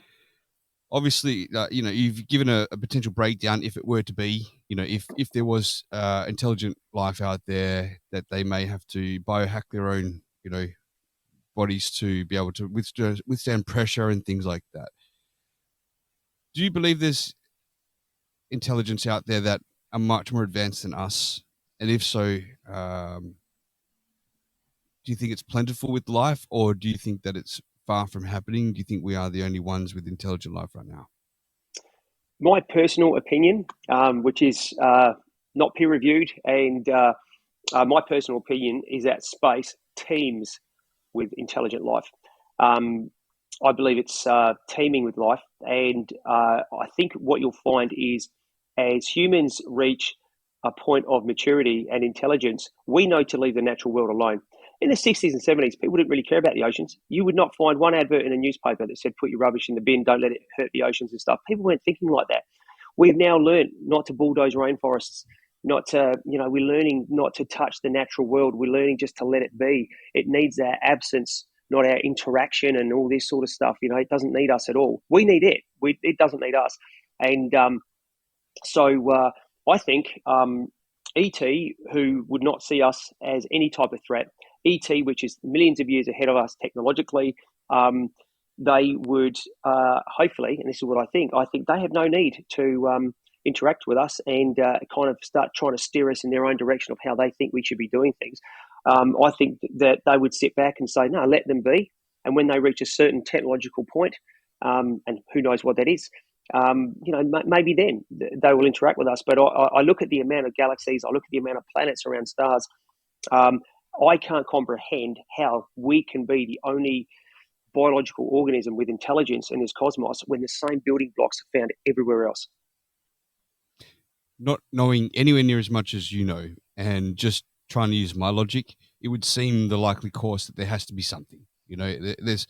Obviously, you've given a potential breakdown if it were to be, if there was intelligent life out there that they may have to biohack their own, bodies to be able to withstand pressure and things like that. Do you believe there's intelligence out there that are much more advanced than us? And if so, do you think it's plentiful with life, or do you think that it's far from happening? Do you think we are the only ones with intelligent life right now? My personal opinion, which is not peer reviewed, and my personal opinion is that space teems with intelligent life. I believe it's teeming with life, and I think what you'll find is as humans reach a point of maturity and intelligence, we know to leave the natural world alone. In the 60s and 70s, people didn't really care about the oceans. You would not find one advert in a newspaper that said, put your rubbish in the bin, don't let it hurt the oceans and stuff. People weren't thinking like that. We've now learned not to bulldoze rainforests, not to, we're learning not to touch the natural world. We're learning just to let it be. It needs our absence, not our interaction and all this sort of stuff. It doesn't need us at all. We need it. It doesn't need us. And so I think ET, who would not see us as any type of threat, ET, which is millions of years ahead of us technologically, they would hopefully, and this is what I think they have no need to interact with us and kind of start trying to steer us in their own direction of how they think we should be doing things. I think that they would sit back and say, no, let them be. And when they reach a certain technological point, and who knows what that is, maybe then they will interact with us. But I look at the amount of galaxies, I look at the amount of planets around stars. I can't comprehend how we can be the only biological organism with intelligence in this cosmos when the same building blocks are found everywhere else. Not knowing anywhere near as much as you know, and just trying to use my logic, it would seem the likely course that there has to be something. The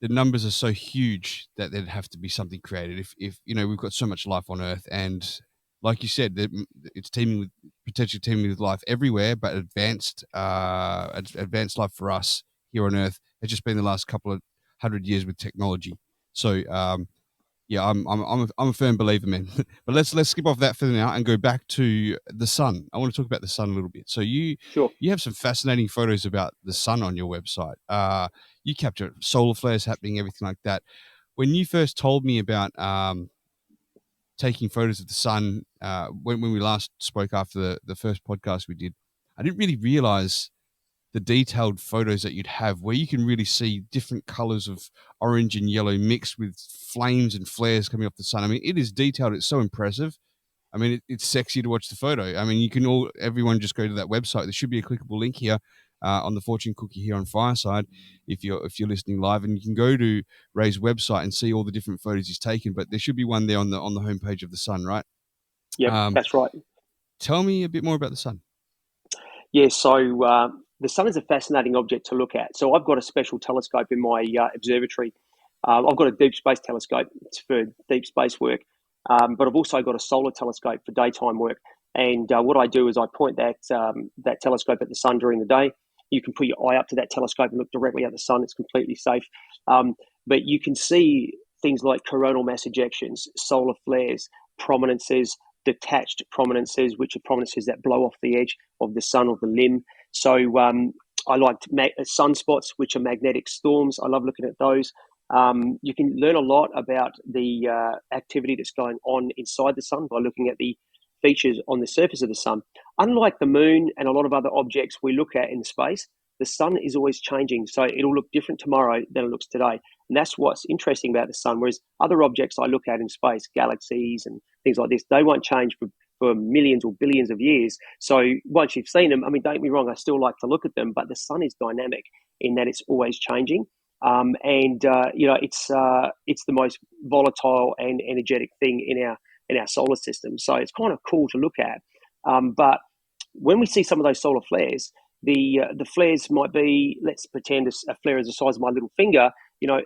numbers are so huge that there'd have to be something created. If we've got so much life on Earth, and like you said, it's potentially teeming with life everywhere, but advanced life for us here on Earth has just been the last couple of 100 years with technology. So Yeah, I'm a firm believer, man. But let's skip off that for now and go back to the sun. I want to talk about the sun a little bit. So Sure. you have some fascinating photos about the sun on your website. You capture solar flares happening, everything like that. When you first told me about taking photos of the sun, when we last spoke after the first podcast we did, I didn't really realize the detailed photos that you'd have where you can really see different colors of orange and yellow mixed with flames and flares coming off the sun. I mean, it is detailed. It's so impressive. I mean, it's sexy to watch the photo. I mean, everyone just go to that website. There should be a clickable link here on the fortune cookie here on Fireside if you're listening live, and you can go to Ray's website and see all the different photos he's taken. But there should be one there on the homepage of the sun, right? Yeah, that's right. Tell me a bit more about the sun. Yeah, so the sun is a fascinating object to look at. So I've got a special telescope in my observatory. I've got a deep space telescope. It's for deep space work. But I've also got a solar telescope for daytime work. And what I do is I point that telescope at the sun during the day. You can put your eye up to that telescope and look directly at the sun. It's completely safe. But you can see things like coronal mass ejections, solar flares, prominences, detached prominences, which are prominences that blow off the edge of the sun or the limb. So I like sunspots, which are magnetic storms. I love looking at those. You can learn a lot about the activity that's going on inside the sun by looking at the features on the surface of the sun. Unlike the moon and a lot of other objects we look at in space, the sun is always changing. So it'll look different tomorrow than it looks today. And that's what's interesting about the sun. Whereas other objects I look at in space, galaxies and things like this, they won't change for millions or billions of years. So once you've seen them, I mean, don't get me wrong, I still like to look at them, but the sun is dynamic in that it's always changing. It's the most volatile and energetic thing in our solar system. So it's kind of cool to look at. But when we see some of those solar flares, the flares might be, let's pretend a flare is the size of my little finger.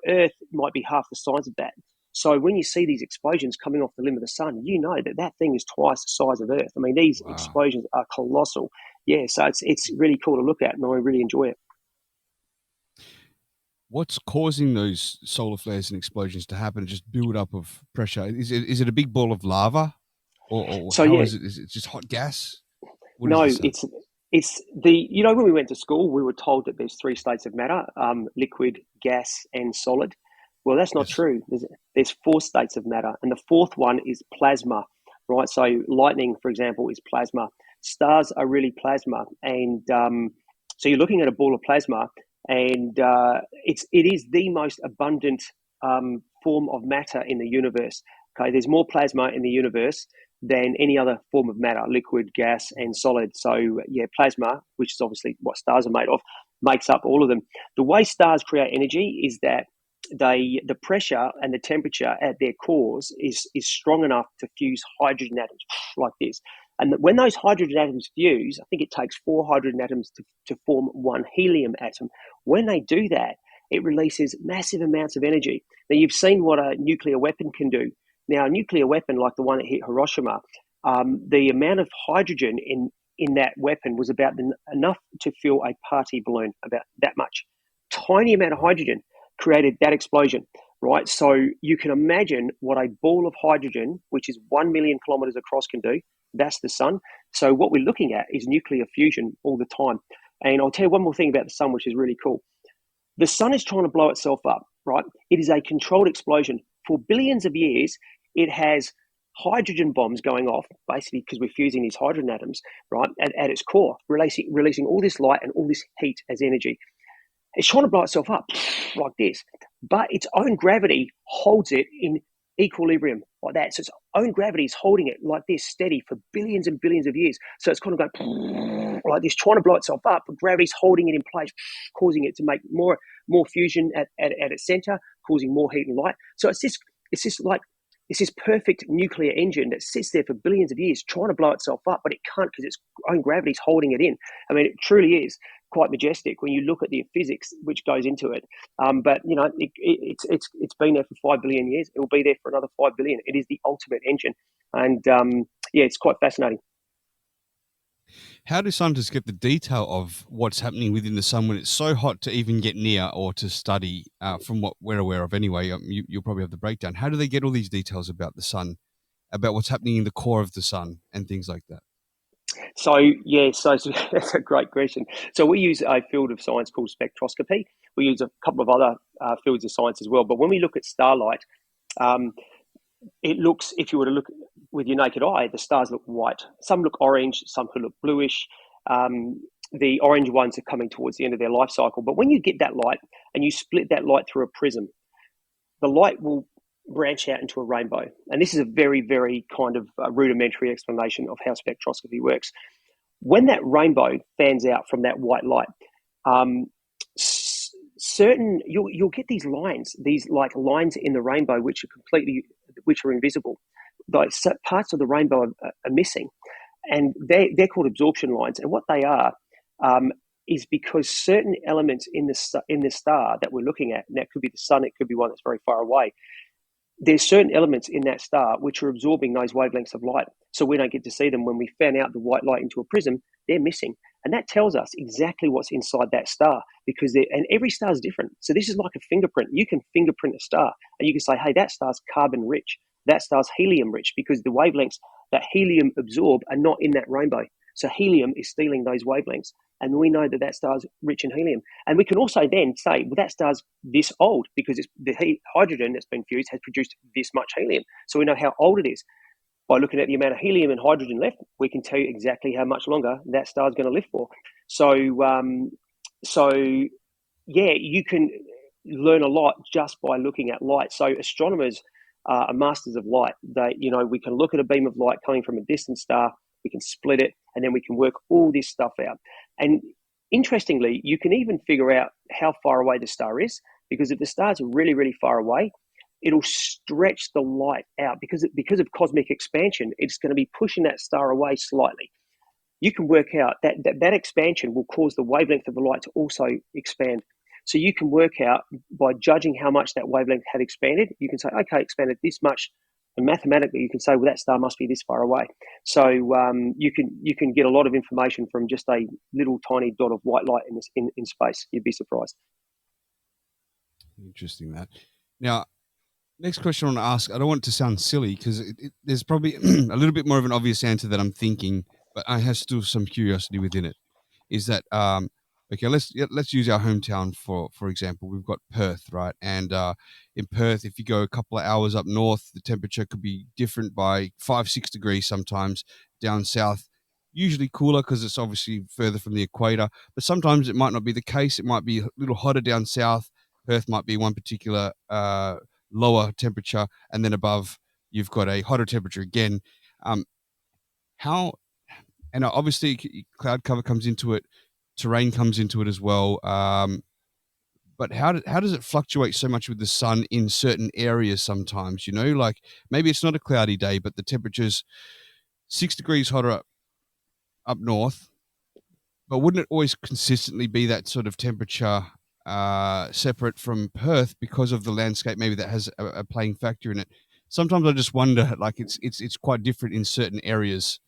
Earth might be half the size of that. So when you see these explosions coming off the limb of the sun, you know that thing is twice the size of Earth. I mean, these explosions are colossal. Yeah, so it's really cool to look at, and I really enjoy it. What's causing those solar flares and explosions to happen? Just build up of pressure. Is it a big ball of lava, or so, how yeah. is it? Is it just hot gas? No, it's the when we went to school, we were told that there's three states of matter: liquid, gas, and solid. Well, that's not true. There's four states of matter, and the fourth one is plasma, right? So lightning, for example, is plasma. Stars are really plasma, and so you're looking at a ball of plasma, and it is the most abundant form of matter in the universe. Okay, there's more plasma in the universe than any other form of matter, liquid, gas, and solid. So yeah, plasma, which is obviously what stars are made of, makes up all of them. The way stars create energy is that the pressure and the temperature at their cores is strong enough to fuse hydrogen atoms like this. And when those hydrogen atoms fuse, I think it takes 4 hydrogen atoms to form one helium atom. When they do that, it releases massive amounts of energy. Now, you've seen what a nuclear weapon can do. Now, a nuclear weapon like the one that hit Hiroshima, the amount of hydrogen in that weapon was about enough to fill a party balloon, about that much. Tiny amount of hydrogen created that explosion, right? So you can imagine what a ball of hydrogen, which is 1 million kilometers across, can do. That's the sun. So what we're looking at is nuclear fusion all the time. And I'll tell you one more thing about the sun, which is really cool. The sun is trying to blow itself up, right? It is a controlled explosion. For billions of years, it has hydrogen bombs going off, basically because we're fusing these hydrogen atoms, right, at its core, releasing all this light and all this heat as energy. It's trying to blow itself up like this, but its own gravity holds it in equilibrium like that. So its own gravity is holding it like this, steady for billions and billions of years. So it's kind of going like this, trying to blow itself up, but gravity's holding it in place, causing it to make more fusion at its center, causing more heat and light. So it's this perfect nuclear engine that sits there for billions of years trying to blow itself up, but it can't because its own gravity's holding it in. I mean, it truly is quite majestic when you look at the physics which goes into it. But it's been there for 5 billion years. It will be there for another 5 billion. It is the ultimate engine, and it's quite fascinating. How do scientists get the detail of what's happening within the sun when it's so hot to even get near or to study? From what we're aware of, anyway, you'll probably have the breakdown. How do they get all these details about the sun, about what's happening in the core of the sun, and things like that? So that's a great question. So we use a field of science called spectroscopy. We use a couple of other fields of science as well. But when we look at starlight, it looks, if you were to look with your naked eye, the stars look white. Some look orange, some could look bluish. The orange ones are coming towards the end of their life cycle. But when you get that light and you split that light through a prism, the light will branch out into a rainbow. And this is a very, very kind of rudimentary explanation of how spectroscopy works. When that rainbow fans out from that white light, you'll get these lines in the rainbow which are invisible. Like parts of the rainbow are missing, and they're called absorption lines. And what they are is because certain elements in the star that we're looking at, and that could be the sun, it could be one that's very far away. There's certain elements in that star which are absorbing those wavelengths of light, so we don't get to see them. When we fan out the white light into a prism, they're missing, and that tells us exactly what's inside that star, and every star is different. So this is like a fingerprint. You can fingerprint a star, and you can say, hey, that star's carbon rich, that star's helium rich, because the wavelengths that helium absorb are not in that rainbow. So helium is stealing those wavelengths, and we know that star's rich in helium. And we can also then say, well, that star's this old because the hydrogen that's been fused has produced this much helium. So we know how old it is. By looking at the amount of helium and hydrogen left, we can tell you exactly how much longer that star's going to live for. So you can learn a lot just by looking at light. So astronomers are masters of light. We can look at a beam of light coming from a distant star, we can split it, and then we can work all this stuff out. And interestingly, you can even figure out how far away the star is, because if the star's really, really far away, it'll stretch the light out because of cosmic expansion. It's going to be pushing that star away slightly. You can work out that expansion will cause the wavelength of the light to also expand. So you can work out by judging how much that wavelength had expanded. You can say, okay, expanded this much. And mathematically, you can say, well, that star must be this far away. So you can get a lot of information from just a little tiny dot of white light in space. You'd be surprised. Interesting that. Now, next question I want to ask, I don't want it to sound silly because there's probably a little bit more of an obvious answer that I'm thinking, but I have still some curiosity within it. Is that okay? Let's use our hometown for example. We've got Perth, right? And in Perth, if you go a couple of hours up north, the temperature could be different by 5-6 degrees sometimes. Down south, usually cooler because it's obviously further from the equator. But sometimes it might not be the case. It might be a little hotter down south. Perth might be one particular lower temperature, and then above you've got a hotter temperature again. And obviously cloud cover comes into it, terrain comes into it as well. But how does it fluctuate so much with the sun in certain areas sometimes? Like maybe it's not a cloudy day, but the temperature's 6 degrees hotter up north. But wouldn't it always consistently be that sort of temperature separate from Perth because of the landscape? Maybe that has a playing factor in it. Sometimes I just wonder, like it's quite different in certain areas,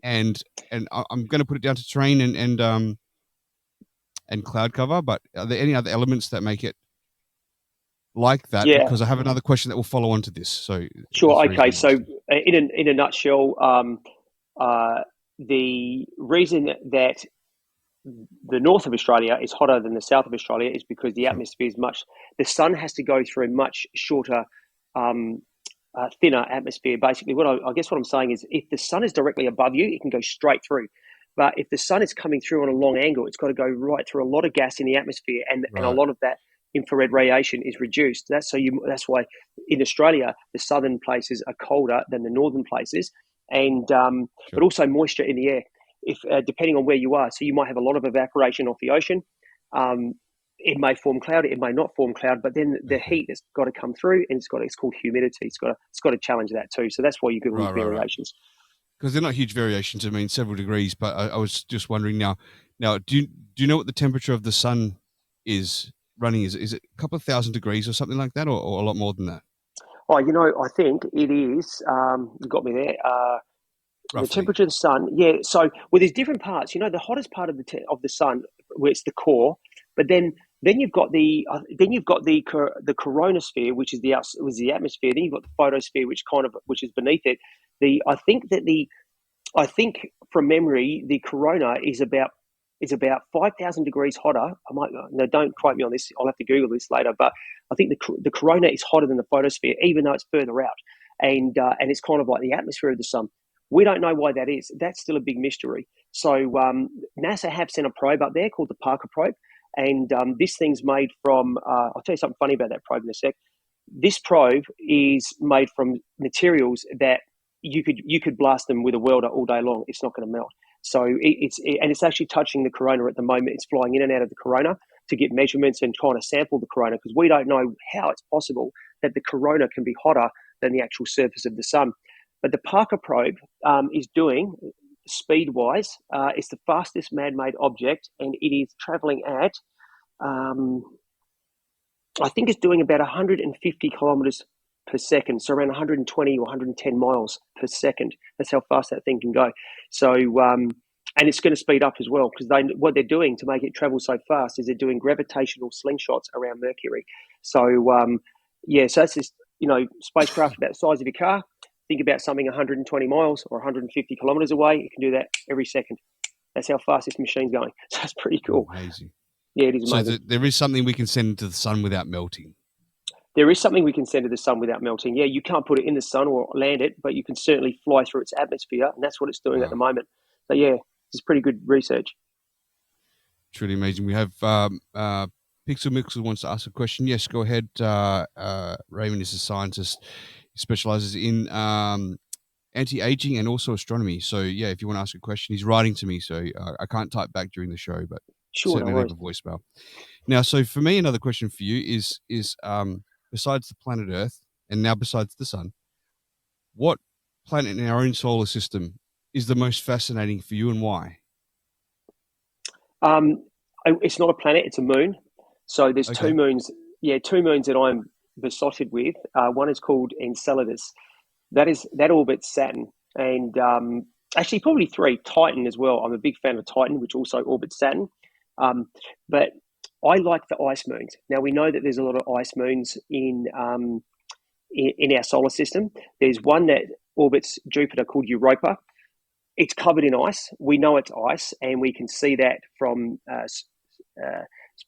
and I'm going to put it down to terrain and cloud cover. But are there any other elements that make it like that? Yeah. Because I have another question that will follow on to this. So sure. Okay. So in a nutshell, the reason that the north of Australia is hotter than the south of Australia is because the atmosphere is the sun has to go through a much shorter, thinner atmosphere. Basically, what I'm saying is if the sun is directly above you, it can go straight through. But if the sun is coming through on a long angle, it's got to go right through a lot of gas in the atmosphere, and a lot of that infrared radiation is reduced. That's why in Australia, the southern places are colder than the northern places, and but also moisture in the air. If depending on where you are, so you might have a lot of evaporation off the ocean. It may form cloud, it may not form cloud, but then the heat has got to come through, and it's called humidity. It's got to challenge that too. So that's why you get all these variations. Because they're not huge variations. I mean, several degrees. But I was just wondering now. Do you know what the temperature of the sun is running? Is it a couple of thousand degrees or something like that, or a lot more than that? Oh, I think it is. You got me there. roughly? The temperature of the sun, yeah. So, well, there's different parts. The hottest part of the sun, where it's the core, but then you've got the coronosphere, which is the atmosphere. Then you've got the photosphere, which is beneath it. I think from memory, the corona is about 5,000 degrees hotter. No, don't quote me on this. I'll have to Google this later. But I think the corona is hotter than the photosphere, even though it's further out, and it's kind of like the atmosphere of the sun. We don't know why that is. That's still a big mystery. So NASA have sent a probe up there called the Parker probe, and this thing's made from. I'll tell you something funny about that probe in a sec. This probe is made from materials that you could blast them with a welder all day long. It's not going to melt. So it's actually touching the corona at the moment. It's flying in and out of the corona to get measurements and kind of sample the corona, because we don't know how it's possible that the corona can be hotter than the actual surface of the sun. But the Parker probe is doing, speed-wise, it's the fastest man-made object, and it is traveling at, I think it's doing about 150 kilometers per second, so around 120 or 110 miles per second. That's how fast that thing can go. So, and it's going to speed up as well, because what they're doing to make it travel so fast is they're doing gravitational slingshots around Mercury. So, so that's this, spacecraft about the size of your car. Think about something 120 miles or 150 kilometers away. It can do that every second. That's how fast this machine's going. So that's pretty cool. Amazing. Yeah, it is amazing. So there is something we can send into the sun without melting. There is something we can send to the sun without melting. Yeah, you can't put it in the sun or land it, but you can certainly fly through its atmosphere, and that's what it's doing at the moment. So yeah, this is pretty good research. Truly amazing. We have Pixel Mixel wants to ask a question. Yes, go ahead. Raymond is a scientist. He specializes in anti-aging and also astronomy. So yeah, if you want to ask a question, he's writing to me, so I can't type back during the show, but certainly leave a voicemail. Now, so for me, another question for you is besides the planet Earth, and now besides the sun, what planet in our own solar system is the most fascinating for you, and why? It's not a planet; it's a moon. So there's two moons. Yeah, two moons that I'm besotted with. One is called Enceladus. That orbits Saturn, and actually probably three. Titan as well. I'm a big fan of Titan, which also orbits Saturn. But I like the ice moons. Now, we know that there's a lot of ice moons in our solar system. There's one that orbits Jupiter called Europa. It's covered in ice. We know it's ice, and we can see that from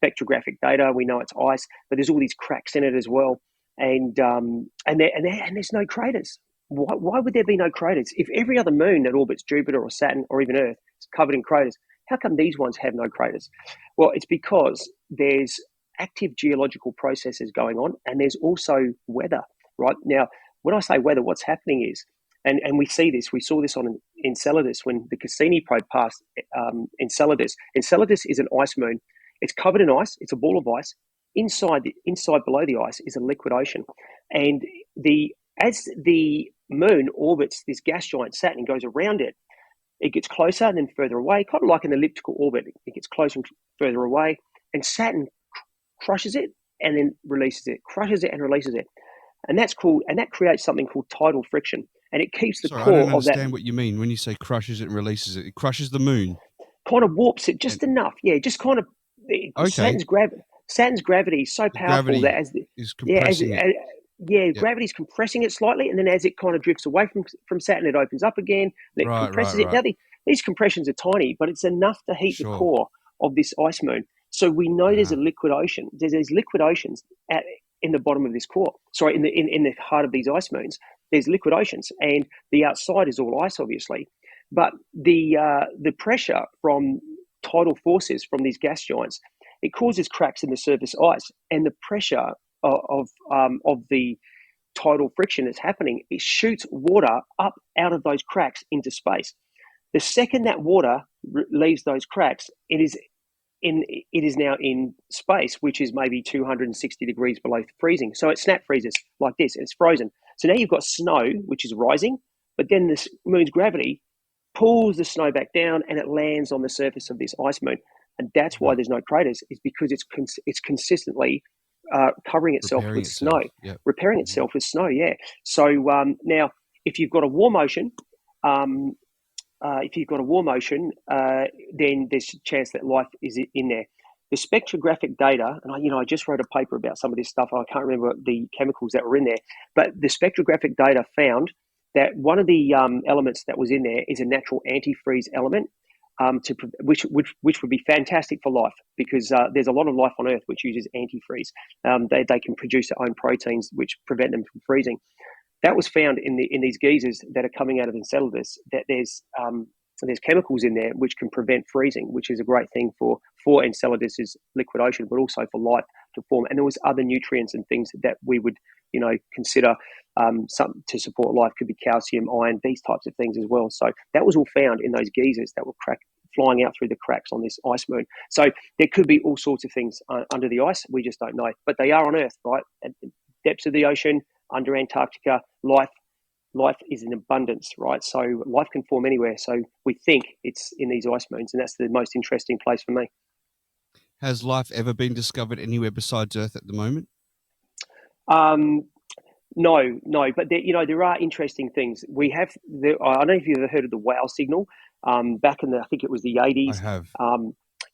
spectrographic data. We know it's ice, but there's all these cracks in it as well, and there's no craters. Why would there be no craters? If every other moon that orbits Jupiter or Saturn or even Earth is covered in craters, how come these ones have no craters? Well, it's because there's active geological processes going on, and there's also weather, right? Now, when I say weather, what's happening is, and we saw this on Enceladus when the Cassini probe passed Enceladus. Enceladus is an ice moon. It's covered in ice. It's a ball of ice. Inside below the ice is a liquid ocean. And as the moon orbits this gas giant Saturn and goes around it, it gets closer and then further away, kind of like an elliptical orbit. It gets closer and further away, and Saturn crushes it and then releases it, crushes it and releases it. And that creates something called tidal friction. And it keeps the core of that. I don't understand what you mean when you say crushes it and releases it. It crushes the moon. Kind of warps it just enough. Yeah, just kind of. Saturn's gravity is so powerful that is compressing it. Gravity's compressing it slightly, and then as it kind of drifts away from Saturn, it opens up again, and it compresses it. Now, these compressions are tiny, but it's enough to heat the core of this ice moon. So we know there's a liquid ocean. There's these liquid oceans in the bottom of this core. Sorry, in the heart of these ice moons, there's liquid oceans, and the outside is all ice, obviously. But the pressure from tidal forces from these gas giants, it causes cracks in the surface ice, and the pressure of the tidal friction that's happening, it shoots water up out of those cracks into space. The second that water leaves those cracks, it is now in space, which is maybe 260 degrees below freezing. So it snap freezes like this, and it's frozen. So now you've got snow, which is rising, but then the moon's gravity pulls the snow back down, and it lands on the surface of this ice moon. And that's why there's no craters, is because it's consistently covering itself with snow, repairing itself with snow. Yeah. So now, if you've got a warm ocean, if you've got a warm ocean, then there's a chance that life is in there. The spectrographic data, and I just wrote a paper about some of this stuff. I can't remember the chemicals that were in there, but the spectrographic data found that one of the elements that was in there is a natural antifreeze element, which would be fantastic for life, because there's a lot of life on Earth which uses antifreeze. They can produce their own proteins which prevent them from freezing. That was found in these geysers that are coming out of Enceladus, that there's chemicals in there which can prevent freezing, which is a great thing for Enceladus's liquid ocean, but also for life to form. And there was other nutrients and things that we would, consider something to support life. Could be calcium, iron, these types of things as well. So that was all found in those geysers that were flying out through the cracks on this ice moon. So there could be all sorts of things under the ice. We just don't know. But they are on Earth, right? At the depths of the ocean, under Antarctica, life is in abundance, right? So life can form anywhere. So we think it's in these ice moons, and that's the most interesting place for me. Has life ever been discovered anywhere besides Earth at the moment? No, but there are interesting things. I don't know if you've ever heard of the wow signal. Back in I think it was the 80s. I have.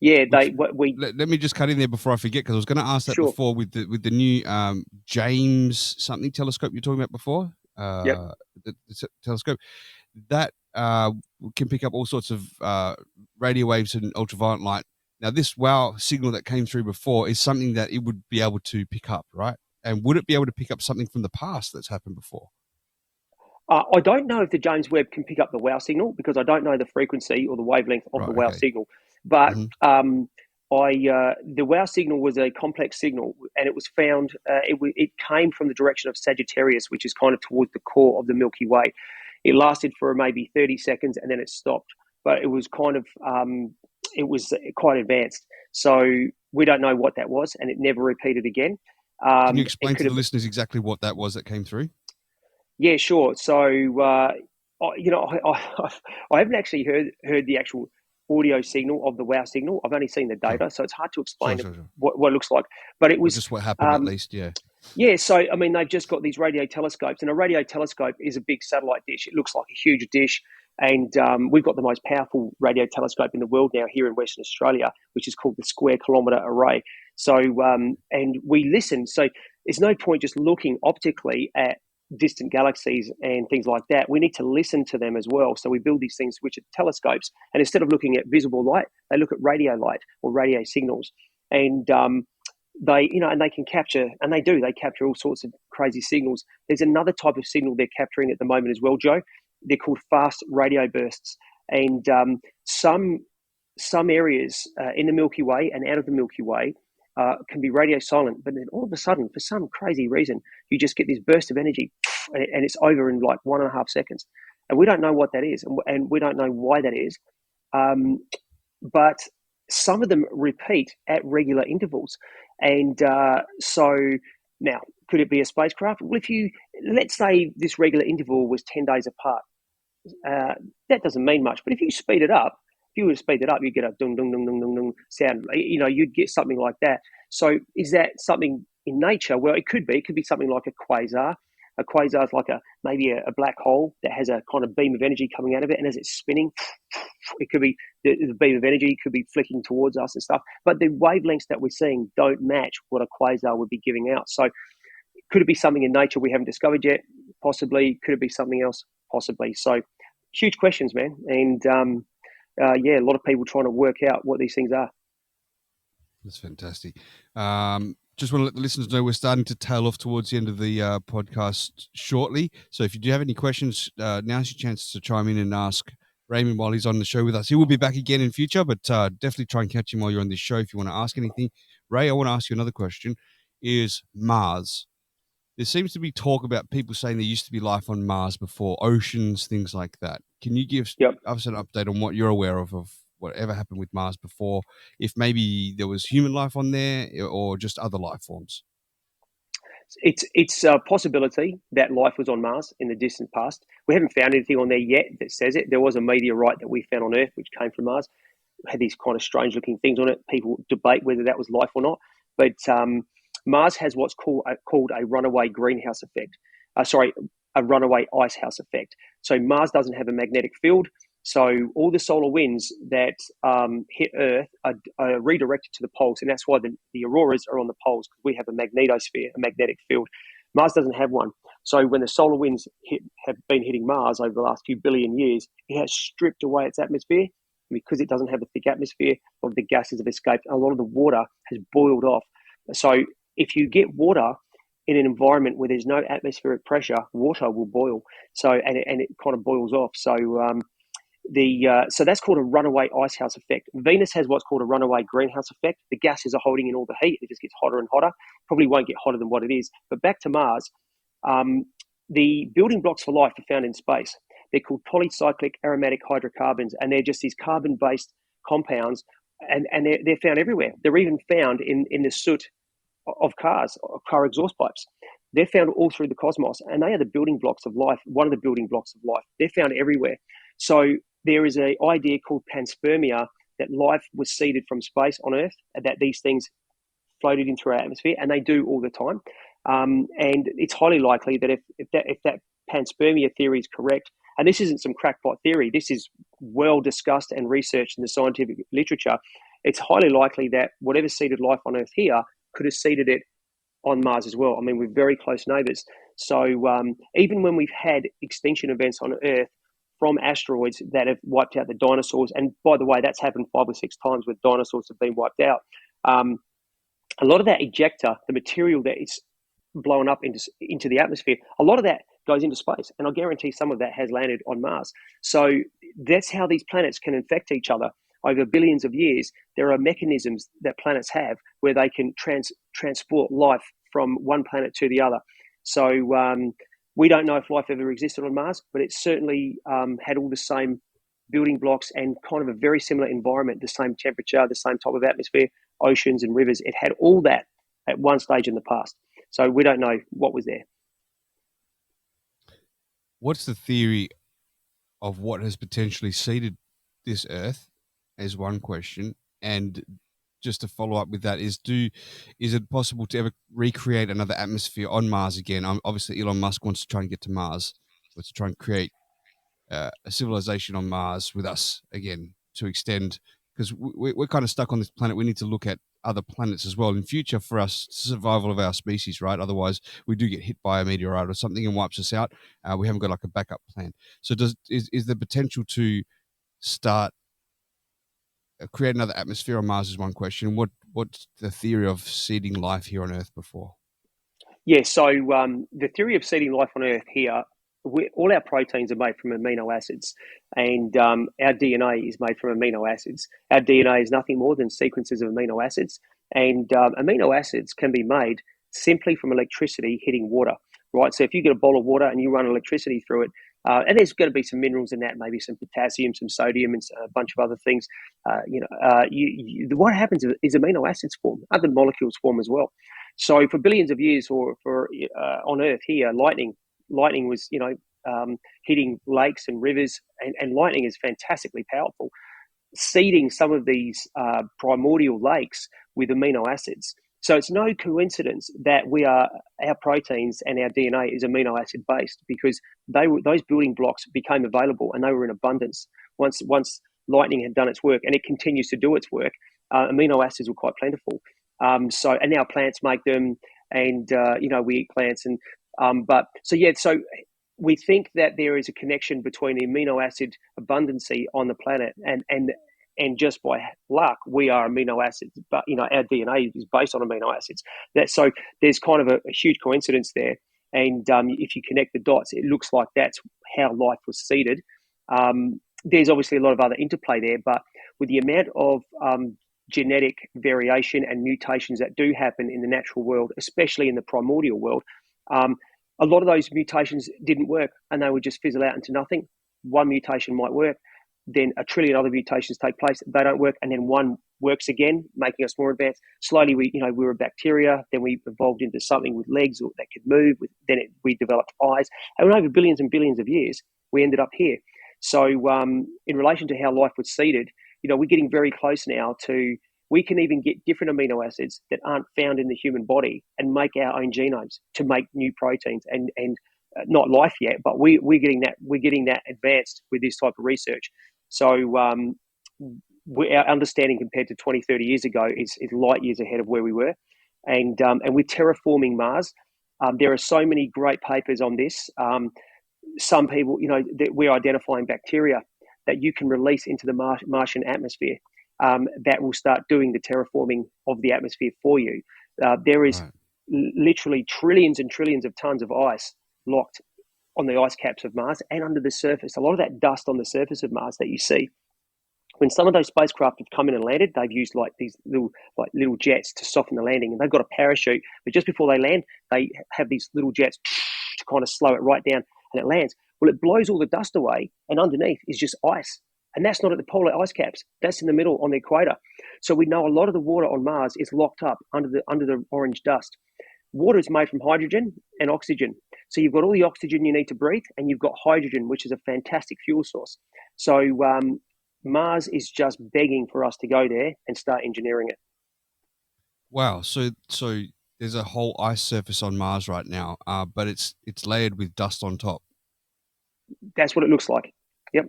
Let me just cut in there before I forget, because I was going to ask that before with the new James something telescope you're talking about before. The telescope that can pick up all sorts of radio waves and ultraviolet light. Now, this wow signal that came through before is something that it would be able to pick up, right? And would it be able to pick up something from the past that's happened before? I don't know if the James Webb can pick up the wow signal, because I don't know the frequency or the wavelength of the wow signal. But the wow signal was a complex signal, and it was found. It came from the direction of Sagittarius, which is kind of towards the core of the Milky Way. It lasted for maybe 30 seconds, and then it stopped. But it was kind of it was quite advanced. So we don't know what that was, and it never repeated again. Can you explain to the listeners exactly what that was that came through? Yeah, sure. So, I haven't actually heard the actual audio signal of the wow signal. I've only seen the data, so it's hard to explain what it looks like. But it was just what happened, at least, yeah. Yeah, so, they've just got these radio telescopes, and a radio telescope is a big satellite dish. It looks like a huge dish, and we've got the most powerful radio telescope in the world now here in Western Australia, which is called the Square Kilometre Array. So, and we listen. So there's no point just looking optically at distant galaxies and things like that. We need to listen to them as well. So we build these things which are telescopes, and instead of looking at visible light, they look at radio light or radio signals, and they can capture, and they capture all sorts of crazy signals. There's another type of signal they're capturing at the moment as well, Joe. They're called fast radio bursts, and some areas in the Milky Way and out of the Milky Way can be radio silent, but then all of a sudden, for some crazy reason, you just get this burst of energy, and it's over in like 1.5 seconds. And we don't know what that is, and we don't know why that is. But some of them repeat at regular intervals. And so now, could it be a spacecraft? Well, let's say this regular interval was 10 days apart, that doesn't mean much. But if you speed it up, you get a dung, dung, dung, dung, dung, dung sound. You'd get something like that. So is that something in nature? Well, it could be. It could be something like a quasar. A quasar is like maybe a black hole that has a kind of beam of energy coming out of it, and as it's spinning, it could be the beam of energy could be flicking towards us and stuff. But the wavelengths that we're seeing don't match what a quasar would be giving out. So could it be something in nature we haven't discovered yet? Possibly. Could it be something else? Possibly. So huge questions, man. And a lot of people trying to work out what these things are. That's fantastic. Just want to let the listeners know we're starting to tail off towards the end of the podcast shortly. So if you do have any questions, now's your chance to chime in and ask Raymond while he's on the show with us. He will be back again in future, but definitely try and catch him while you're on this show if you want to ask anything. Ray, I want to ask you another question. Is Mars? There seems to be talk about people saying there used to be life on Mars before, oceans, things like that. Can you give us an update on what you're aware of whatever happened with Mars before, if maybe there was human life on there or just other life forms? It's a possibility that life was on Mars in the distant past. We haven't found anything on there yet that says it. There was a meteorite that we found on Earth which came from Mars. It had these kind of strange looking things on it. People debate whether that was life or not. But Mars has what's called a runaway greenhouse effect. A runaway icehouse effect. So Mars doesn't have a magnetic field. So all the solar winds that hit Earth are redirected to the poles, and that's why the auroras are on the poles, because we have a magnetosphere, a magnetic field. Mars doesn't have one. So when the solar winds have been hitting Mars over the last few billion years, it has stripped away its atmosphere. Because it doesn't have a thick atmosphere, a lot of the gases have escaped. A lot of the water has boiled off. So if you get water in an environment where there's no atmospheric pressure, water will boil. So and it kind of boils off. So so that's called a runaway icehouse effect. Venus has what's called a runaway greenhouse effect. The gases are holding in all the heat. It just gets hotter and hotter. Probably won't get hotter than what it is. But back to Mars, the building blocks for life are found in space. They're called polycyclic aromatic hydrocarbons, and they're just these carbon-based compounds, and they're found everywhere. They're even found in the soot of cars, car exhaust pipes. They're found all through the cosmos, and they are the building blocks of life, one of the building blocks of life. They're found everywhere. So there is an idea called panspermia, that life was seeded from space on Earth, and that these things floated into our atmosphere, and they do all the time. And it's highly likely that if that panspermia theory is correct, and this isn't some crackpot theory, this is well discussed and researched in the scientific literature, it's highly likely that whatever seeded life on Earth here could have seeded it on Mars as well. I mean, we're very close neighbours. So even when we've had extinction events on Earth from asteroids that have wiped out the dinosaurs, and by the way, that's happened 5 or 6 times where dinosaurs have been wiped out, a lot of that ejecta, the material that is blown up into the atmosphere, a lot of that goes into space, and I guarantee some of that has landed on Mars. So that's how these planets can infect each other over billions of years. There are mechanisms that planets have where they can transport life from one planet to the other. So we don't know if life ever existed on Mars, but it certainly had all the same building blocks and kind of a very similar environment, the same temperature, the same type of atmosphere, oceans and rivers. It had all that at one stage in the past. So we don't know what was there. What's the theory of what has potentially seeded this Earth, is one question. And just to follow up with that, is it possible to ever recreate another atmosphere on Mars again? Obviously, Elon Musk wants to try and get to Mars, wants to try and create a civilization on Mars with us again, to extend, because we're kind of stuck on this planet. We need to look at other planets as well in future for us survival of our species, right? Otherwise, we do get hit by a meteorite or something and wipes us out. We haven't got like a backup plan. So is there potential to start create another atmosphere on Mars is one question. What's the theory of seeding life here on Earth before? Yeah, so the theory of seeding life on Earth here, all our proteins are made from amino acids, and our DNA is made from amino acids. Our DNA is nothing more than sequences of amino acids, and amino acids can be made simply from electricity hitting water, right? So if you get a bowl of water and you run electricity through it, and there's going to be some minerals in that, maybe some potassium, some sodium, and a bunch of other things. What happens is amino acids form, other molecules form as well. So for billions of years, or for on Earth here, lightning was hitting lakes and rivers, and lightning is fantastically powerful, seeding some of these primordial lakes with amino acids. So it's no coincidence that our proteins and our DNA is amino acid based, because those building blocks became available and they were in abundance once lightning had done its work, and it continues to do its work. Amino acids were quite plentiful. And now plants make them, and we eat plants, and so we think that there is a connection between the amino acid abundancy on the planet and just by luck, we are amino acids, but our DNA is based on amino acids. So there's kind of a huge coincidence there, and if you connect the dots, it looks like that's how life was seeded. There's obviously a lot of other interplay there, but with the amount of genetic variation and mutations that do happen in the natural world, especially in the primordial world, a lot of those mutations didn't work, and they would just fizzle out into nothing. One mutation might work, then a trillion other mutations take place, they don't work, and then one works again, making us more advanced. Slowly, we were a bacteria, then we evolved into something with legs or that could move, we developed eyes, and over billions and billions of years, we ended up here. So in relation to how life was seeded, we're getting very close now to, we can even get different amino acids that aren't found in the human body and make our own genomes to make new proteins and not life yet, but we're getting that advanced with this type of research. So our understanding compared to 20, 30 years ago is light years ahead of where we were. And with terraforming Mars, there are so many great papers on this. Some people, we're identifying bacteria that you can release into the Martian atmosphere that will start doing the terraforming of the atmosphere for you. There is literally trillions and trillions of tons of ice locked on the ice caps of Mars and under the surface. A lot of that dust on the surface of Mars that you see. When some of those spacecraft have come in and landed, they've used these little jets to soften the landing, and they've got a parachute. But just before they land, they have these little jets to kind of slow it right down, and it lands. Well, it blows all the dust away, and underneath is just ice. And that's not at the polar ice caps. That's in the middle on the equator. So we know a lot of the water on Mars is locked up under the orange dust. Water is made from hydrogen and oxygen. So you've got all the oxygen you need to breathe, and you've got hydrogen, which is a fantastic fuel source. So Mars is just begging for us to go there and start engineering it. Wow. So there's a whole ice surface on Mars right now, but it's layered with dust on top. That's what it looks like. Yep.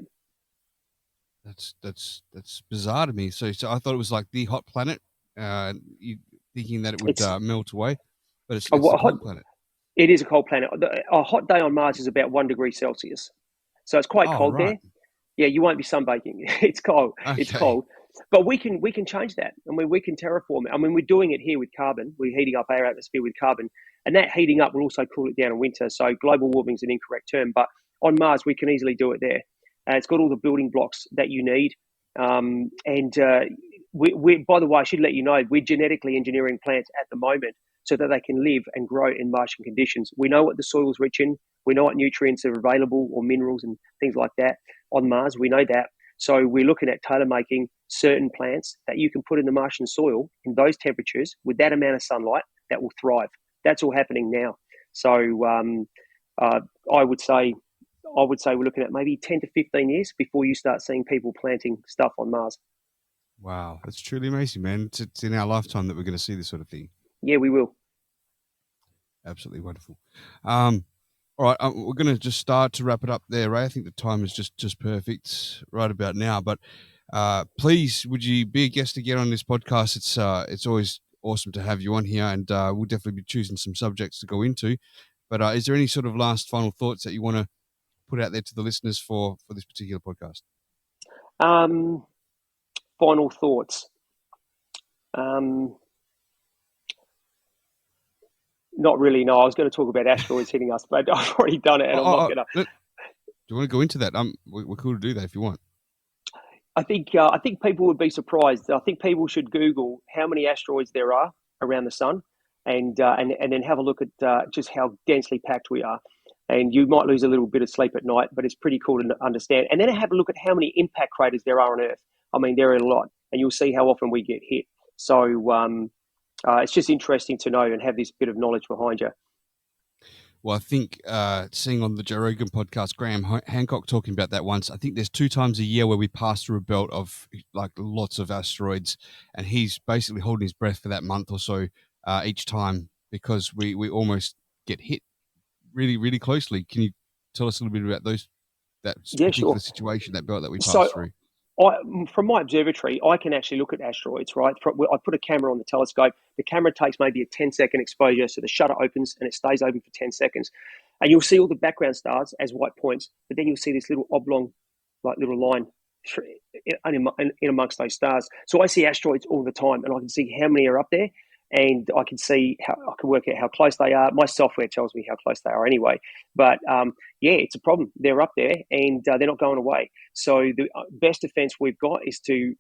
That's bizarre to me. So I thought it was like the hot planet, thinking that it would melt away, but it's a cold planet. It is a cold planet. A hot day on Mars is about 1 degree Celsius. So it's quite cold there. Yeah, you won't be sunbaking. It's cold. Okay. It's cold. But we can change that. I mean, we can terraform it. I mean, we're doing it here with carbon. We're heating up our atmosphere with carbon. And that heating up will also cool it down in winter. So global warming is an incorrect term. But on Mars, we can easily do it there. It's got all the building blocks that you need. We, by the way, I should let you know, we're genetically engineering plants at the moment so that they can live and grow in Martian conditions. We know what the soil's rich in. We know what nutrients are available, or minerals and things like that on Mars. We know that. So we're looking at tailor-making certain plants that you can put in the Martian soil in those temperatures with that amount of sunlight that will thrive. That's all happening now. So I would say we're looking at maybe 10 to 15 years before you start seeing people planting stuff on Mars. Wow, that's truly amazing, man. It's in our lifetime that we're going to see this sort of thing. Yeah, we will. Absolutely wonderful. All right, we're going to just start to wrap it up there, Ray. I think the time is just perfect right about now. But please, would you be a guest again on this podcast? It's always awesome to have you on here, and we'll definitely be choosing some subjects to go into. But is there any sort of last final thoughts that you want to put out there to the listeners for this particular podcast? Final thoughts. Not really. No, I was going to talk about asteroids hitting us, but I've already done it, and I'm not going to. Do you want to go into that? We're cool to do that if you want. I think people would be surprised. I think people should Google how many asteroids there are around the sun, and then have a look at just how densely packed we are. And you might lose a little bit of sleep at night, but it's pretty cool to understand. And then have a look at how many impact craters there are on Earth. I mean, there are a lot, and you'll see how often we get hit. So it's just interesting to know and have this bit of knowledge behind you. Well, I think seeing on the Joe Rogan podcast, Graham Hancock talking about that once, I think there's 2 times a year where we pass through a belt of like lots of asteroids, and he's basically holding his breath for that month or so each time, because we almost get hit really, really closely. Can you tell us a little bit about that particular situation, that belt that we pass through? From my observatory, I can actually look at asteroids, right? I put a camera on the telescope. The camera takes maybe a 10-second exposure, so the shutter opens and it stays open for 10 seconds. And you'll see all the background stars as white points, but then you'll see this little oblong, like little line in amongst those stars. So I see asteroids all the time, and I can see how many are up there, and I can work out how close they are. My software tells me how close they are anyway. But yeah, it's a problem. They're up there, and they're not going away. So the best defense we've got is to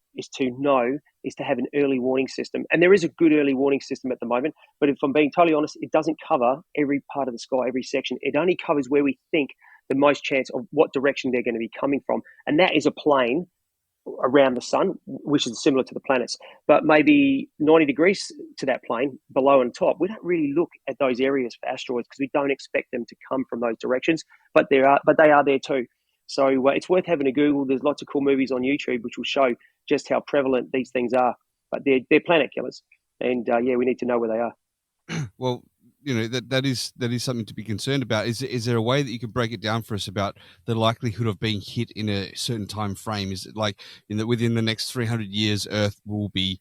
have an early warning system. And there is a good early warning system at the moment. But if I'm being totally honest, it doesn't cover every part of the sky, every section. It only covers where we think the most chance of what direction they're going to be coming from. And that is a plane around the sun, which is similar to the planets, but maybe 90 degrees to that plane, below and top. We don't really look at those areas for asteroids because we don't expect them to come from those directions, but they are there too. So it's worth having a Google. There's lots of cool movies on YouTube which will show just how prevalent these things are, but they're planet killers, and we need to know where they are. Well, that is something to be concerned about. Is there a way that you can break it down for us about the likelihood of being hit in a certain time frame? Is it like within the next 300 years, Earth will be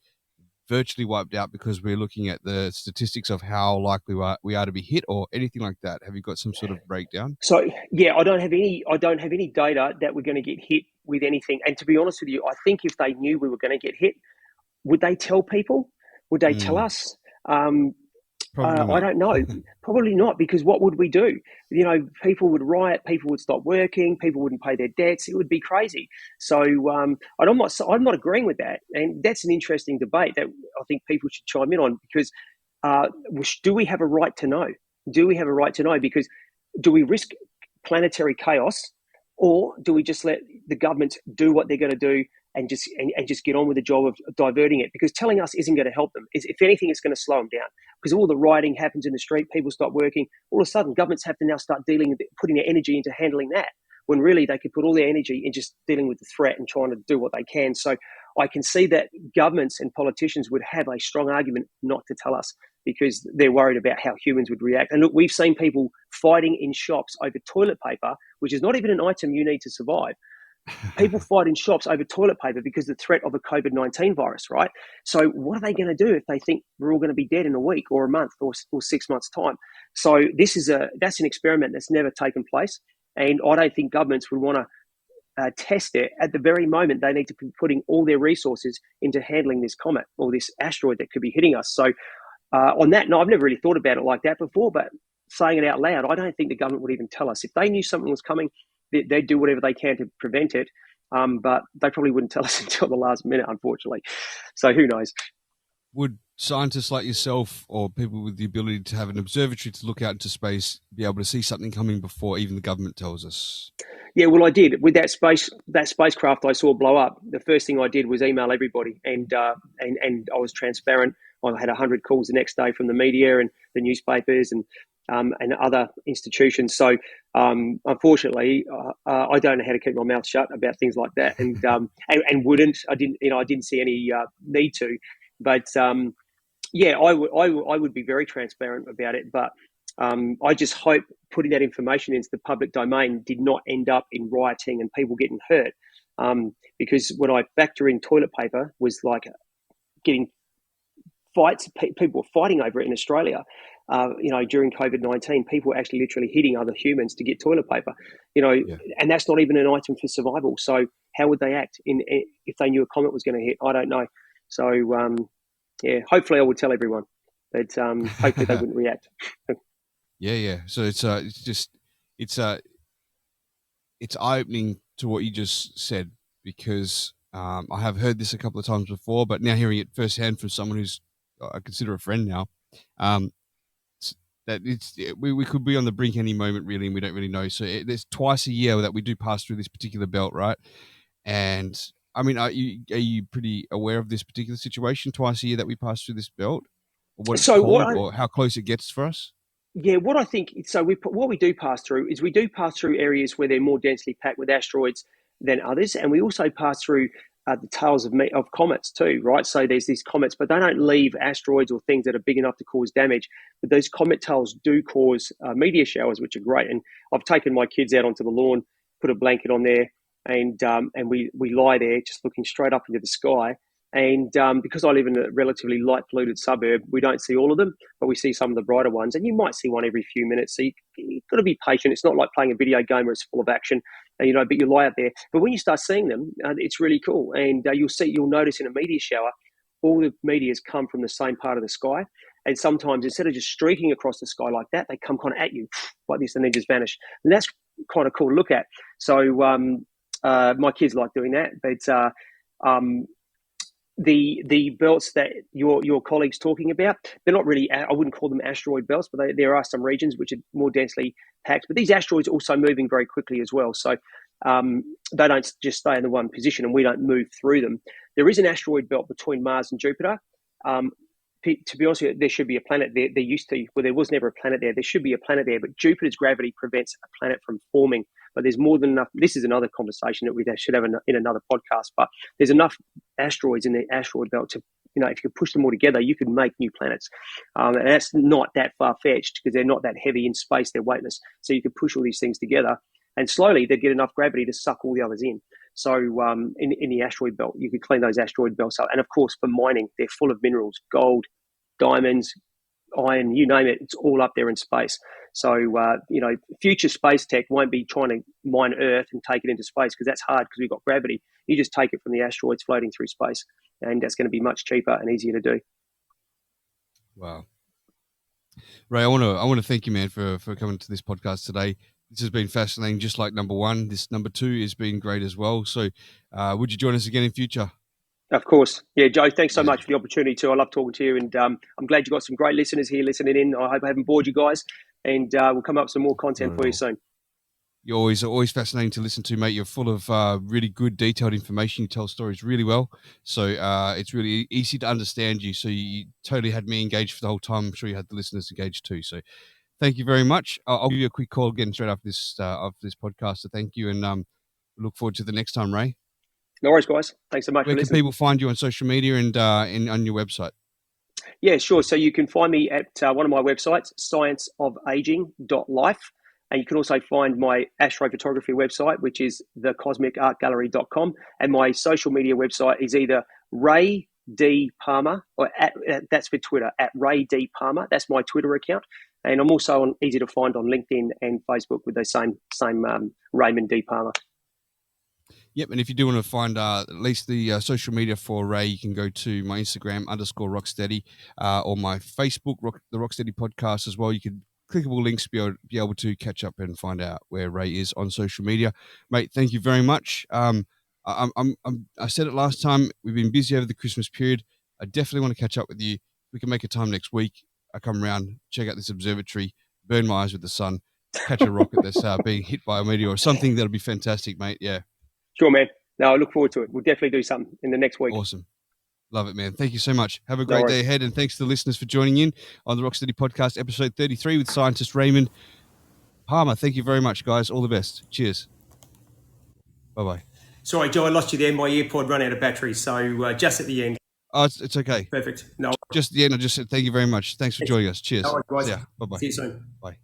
virtually wiped out because we're looking at the statistics of how likely we are to be hit, or anything like that? Have you got some sort of breakdown? So yeah, I don't have any data that we're going to get hit with anything. And to be honest with you, I think if they knew we were going to get hit, would they tell people? Would they tell us? Probably I don't know. Probably not, because what would we do? People would riot, people would stop working, people wouldn't pay their debts. It would be crazy. So I'm not agreeing with that. And that's an interesting debate that I think people should chime in on, because do we have a right to know? Do we have a right to know? Because do we risk planetary chaos, or do we just let the government do what they're going to do and just get on with the job of diverting it? Because telling us isn't going to help them. If anything, it's going to slow them down, because all the rioting happens in the street, people stop working. All of a sudden, governments have to now start putting their energy into handling that, when really they could put all their energy in just dealing with the threat and trying to do what they can. So I can see that governments and politicians would have a strong argument not to tell us, because they're worried about how humans would react. And look, we've seen people fighting in shops over toilet paper, which is not even an item you need to survive. People fight in shops over toilet paper because of the threat of a COVID-19 virus, right? So what are they going to do if they think we're all going to be dead in a week or a month or 6 months' time? So that's an experiment that's never taken place. And I don't think governments would want to test it at the very moment they need to be putting all their resources into handling this comet or this asteroid that could be hitting us. So on that, no, I've never really thought about it like that before, but saying it out loud, I don't think the government would even tell us. If they knew something was coming, they'd do whatever they can to prevent it, but they probably wouldn't tell us until the last minute, unfortunately. So who knows? Would scientists like yourself, or people with the ability to have an observatory to look out into space, be able to see something coming before even the government tells us? Yeah, well, I did. With that spacecraft I saw blow up, the first thing I did was email everybody, and I was transparent. I had 100 calls the next day from the media and the newspapers and other institutions. So unfortunately, I don't know how to keep my mouth shut about things like that, and wouldn't. I didn't see any need to, but yeah, I would be very transparent about it. But I just hope putting that information into the public domain did not end up in rioting and people getting hurt, because when I factor in toilet paper was like getting fights, people were fighting over it in Australia. During COVID-19, people were actually literally hitting other humans to get toilet paper, and that's not even an item for survival. So how would they act if they knew a comet was going to hit? I don't know. So yeah, hopefully I would tell everyone, but hopefully they wouldn't react. Yeah. So it's eye-opening to what you just said, because I have heard this a couple of times before, but now hearing it firsthand from someone who's I consider a friend now, that we could be on the brink any moment, really, and we don't really know. So there's twice a year that we do pass through this particular belt, right? And I mean, are you pretty aware of this particular situation, twice a year that we pass through this belt, or what it's called, or how close it gets for us? Yeah, what I think, so what we do pass through is we do pass through areas where they're more densely packed with asteroids than others, and we also pass through the tails of comets too, right? So there's these comets, but they don't leave asteroids or things that are big enough to cause damage. But those comet tails do cause meteor showers, which are great. And I've taken my kids out onto the lawn, put a blanket on there, and we lie there just looking straight up into the sky. And because I live in a relatively light polluted suburb, we don't see all of them, but we see some of the brighter ones. And you might see one every few minutes. So you've got to be patient. It's not like playing a video game where it's full of action, but you lie out there. But when you start seeing them, it's really cool. And you'll notice in a meteor shower, all the meteors come from the same part of the sky. And sometimes instead of just streaking across the sky like that, they come kind of at you like this and then just vanish. And that's kind of cool to look at. So my kids like doing that. But the belts that your colleague's talking about, they're not really, I wouldn't call them asteroid belts, but there are some regions which are more densely packed. But these asteroids are also moving very quickly as well. So they don't just stay in the one position and we don't move through them. There is an asteroid belt between Mars and Jupiter. To be honest with you, there should be a planet there. There used to, well, there was never a planet there. There should be a planet there, but Jupiter's gravity prevents a planet from forming. But there's more than enough. This is another conversation that we should have in another podcast. But there's enough asteroids in the asteroid belt to if you could push them all together, you could make new planets. And that's not that far-fetched because they're not that heavy in space, they're weightless. So you could push all these things together and slowly they'd get enough gravity to suck all the others in. So in the asteroid belt, you could clean those asteroid belts up. And of course, for mining, they're full of minerals, gold, diamonds, iron, you name it, it's all up there in space. So, future space tech won't be trying to mine Earth and take it into space because that's hard because we've got gravity. You just take it from the asteroids floating through space, and that's going to be much cheaper and easier to do. Wow. Ray, I want to thank you, man, for coming to this podcast today. This has been fascinating, just like number one. This number two has been great as well. So would you join us again in future? Of course. Yeah, Joe, thanks so much for the opportunity too. I love talking to you, and I'm glad you got some great listeners here listening in. I hope I haven't bored you guys, and we'll come up with some more content for you soon. You're always fascinating to listen to, mate. You're full of really good, detailed information. You tell stories really well. So it's really easy to understand you. So you totally had me engaged for the whole time. I'm sure you had the listeners engaged too. So thank you very much. I'll give you a quick call again straight after this podcast. So thank you, and look forward to the next time, Ray. No worries, guys. Thanks so much Where for can listening. people find you on social media and on your website? Yeah, sure. So you can find me at one of my websites, scienceofaging.life. And you can also find my astrophotography website, which is thecosmicartgallery.com. And my social media website is either Ray D. Palmer, or that's for Twitter, at Ray D. Palmer. That's my Twitter account. And I'm also easy to find on LinkedIn and Facebook with the same Raymond D. Palmer. Yep, and if you do want to find at least the social media for Ray, you can go to my Instagram _Rocstedi or my Facebook, the Rocstedi podcast as well. You can clickable links be able to catch up and find out where Ray is on social media. Mate, thank you very much. I said it last time, we've been busy over the Christmas period. I definitely want to catch up with you. We can make a time next week. I come around, check out this observatory, burn my eyes with the sun, catch a rocket that's being hit by a meteor or something. That'll be fantastic, mate. Yeah. Sure, man. No, I look forward to it. We'll definitely do something in the next week. Awesome. Love it, man. Thank you so much. Have a great day ahead, and thanks to the listeners for joining in on the Rocstedi podcast, episode 33 with Scientist Raymond Palmer. Thank you very much, guys. All the best. Cheers. Bye-bye. Sorry, Joe, I lost you there. My earpod ran out of battery, so just at the end. Oh, it's okay. Perfect. No. Just at the end, I just said thank you very much. Thanks for joining us. Cheers. No worries, guys. Yeah. Bye-bye. See you soon. Bye.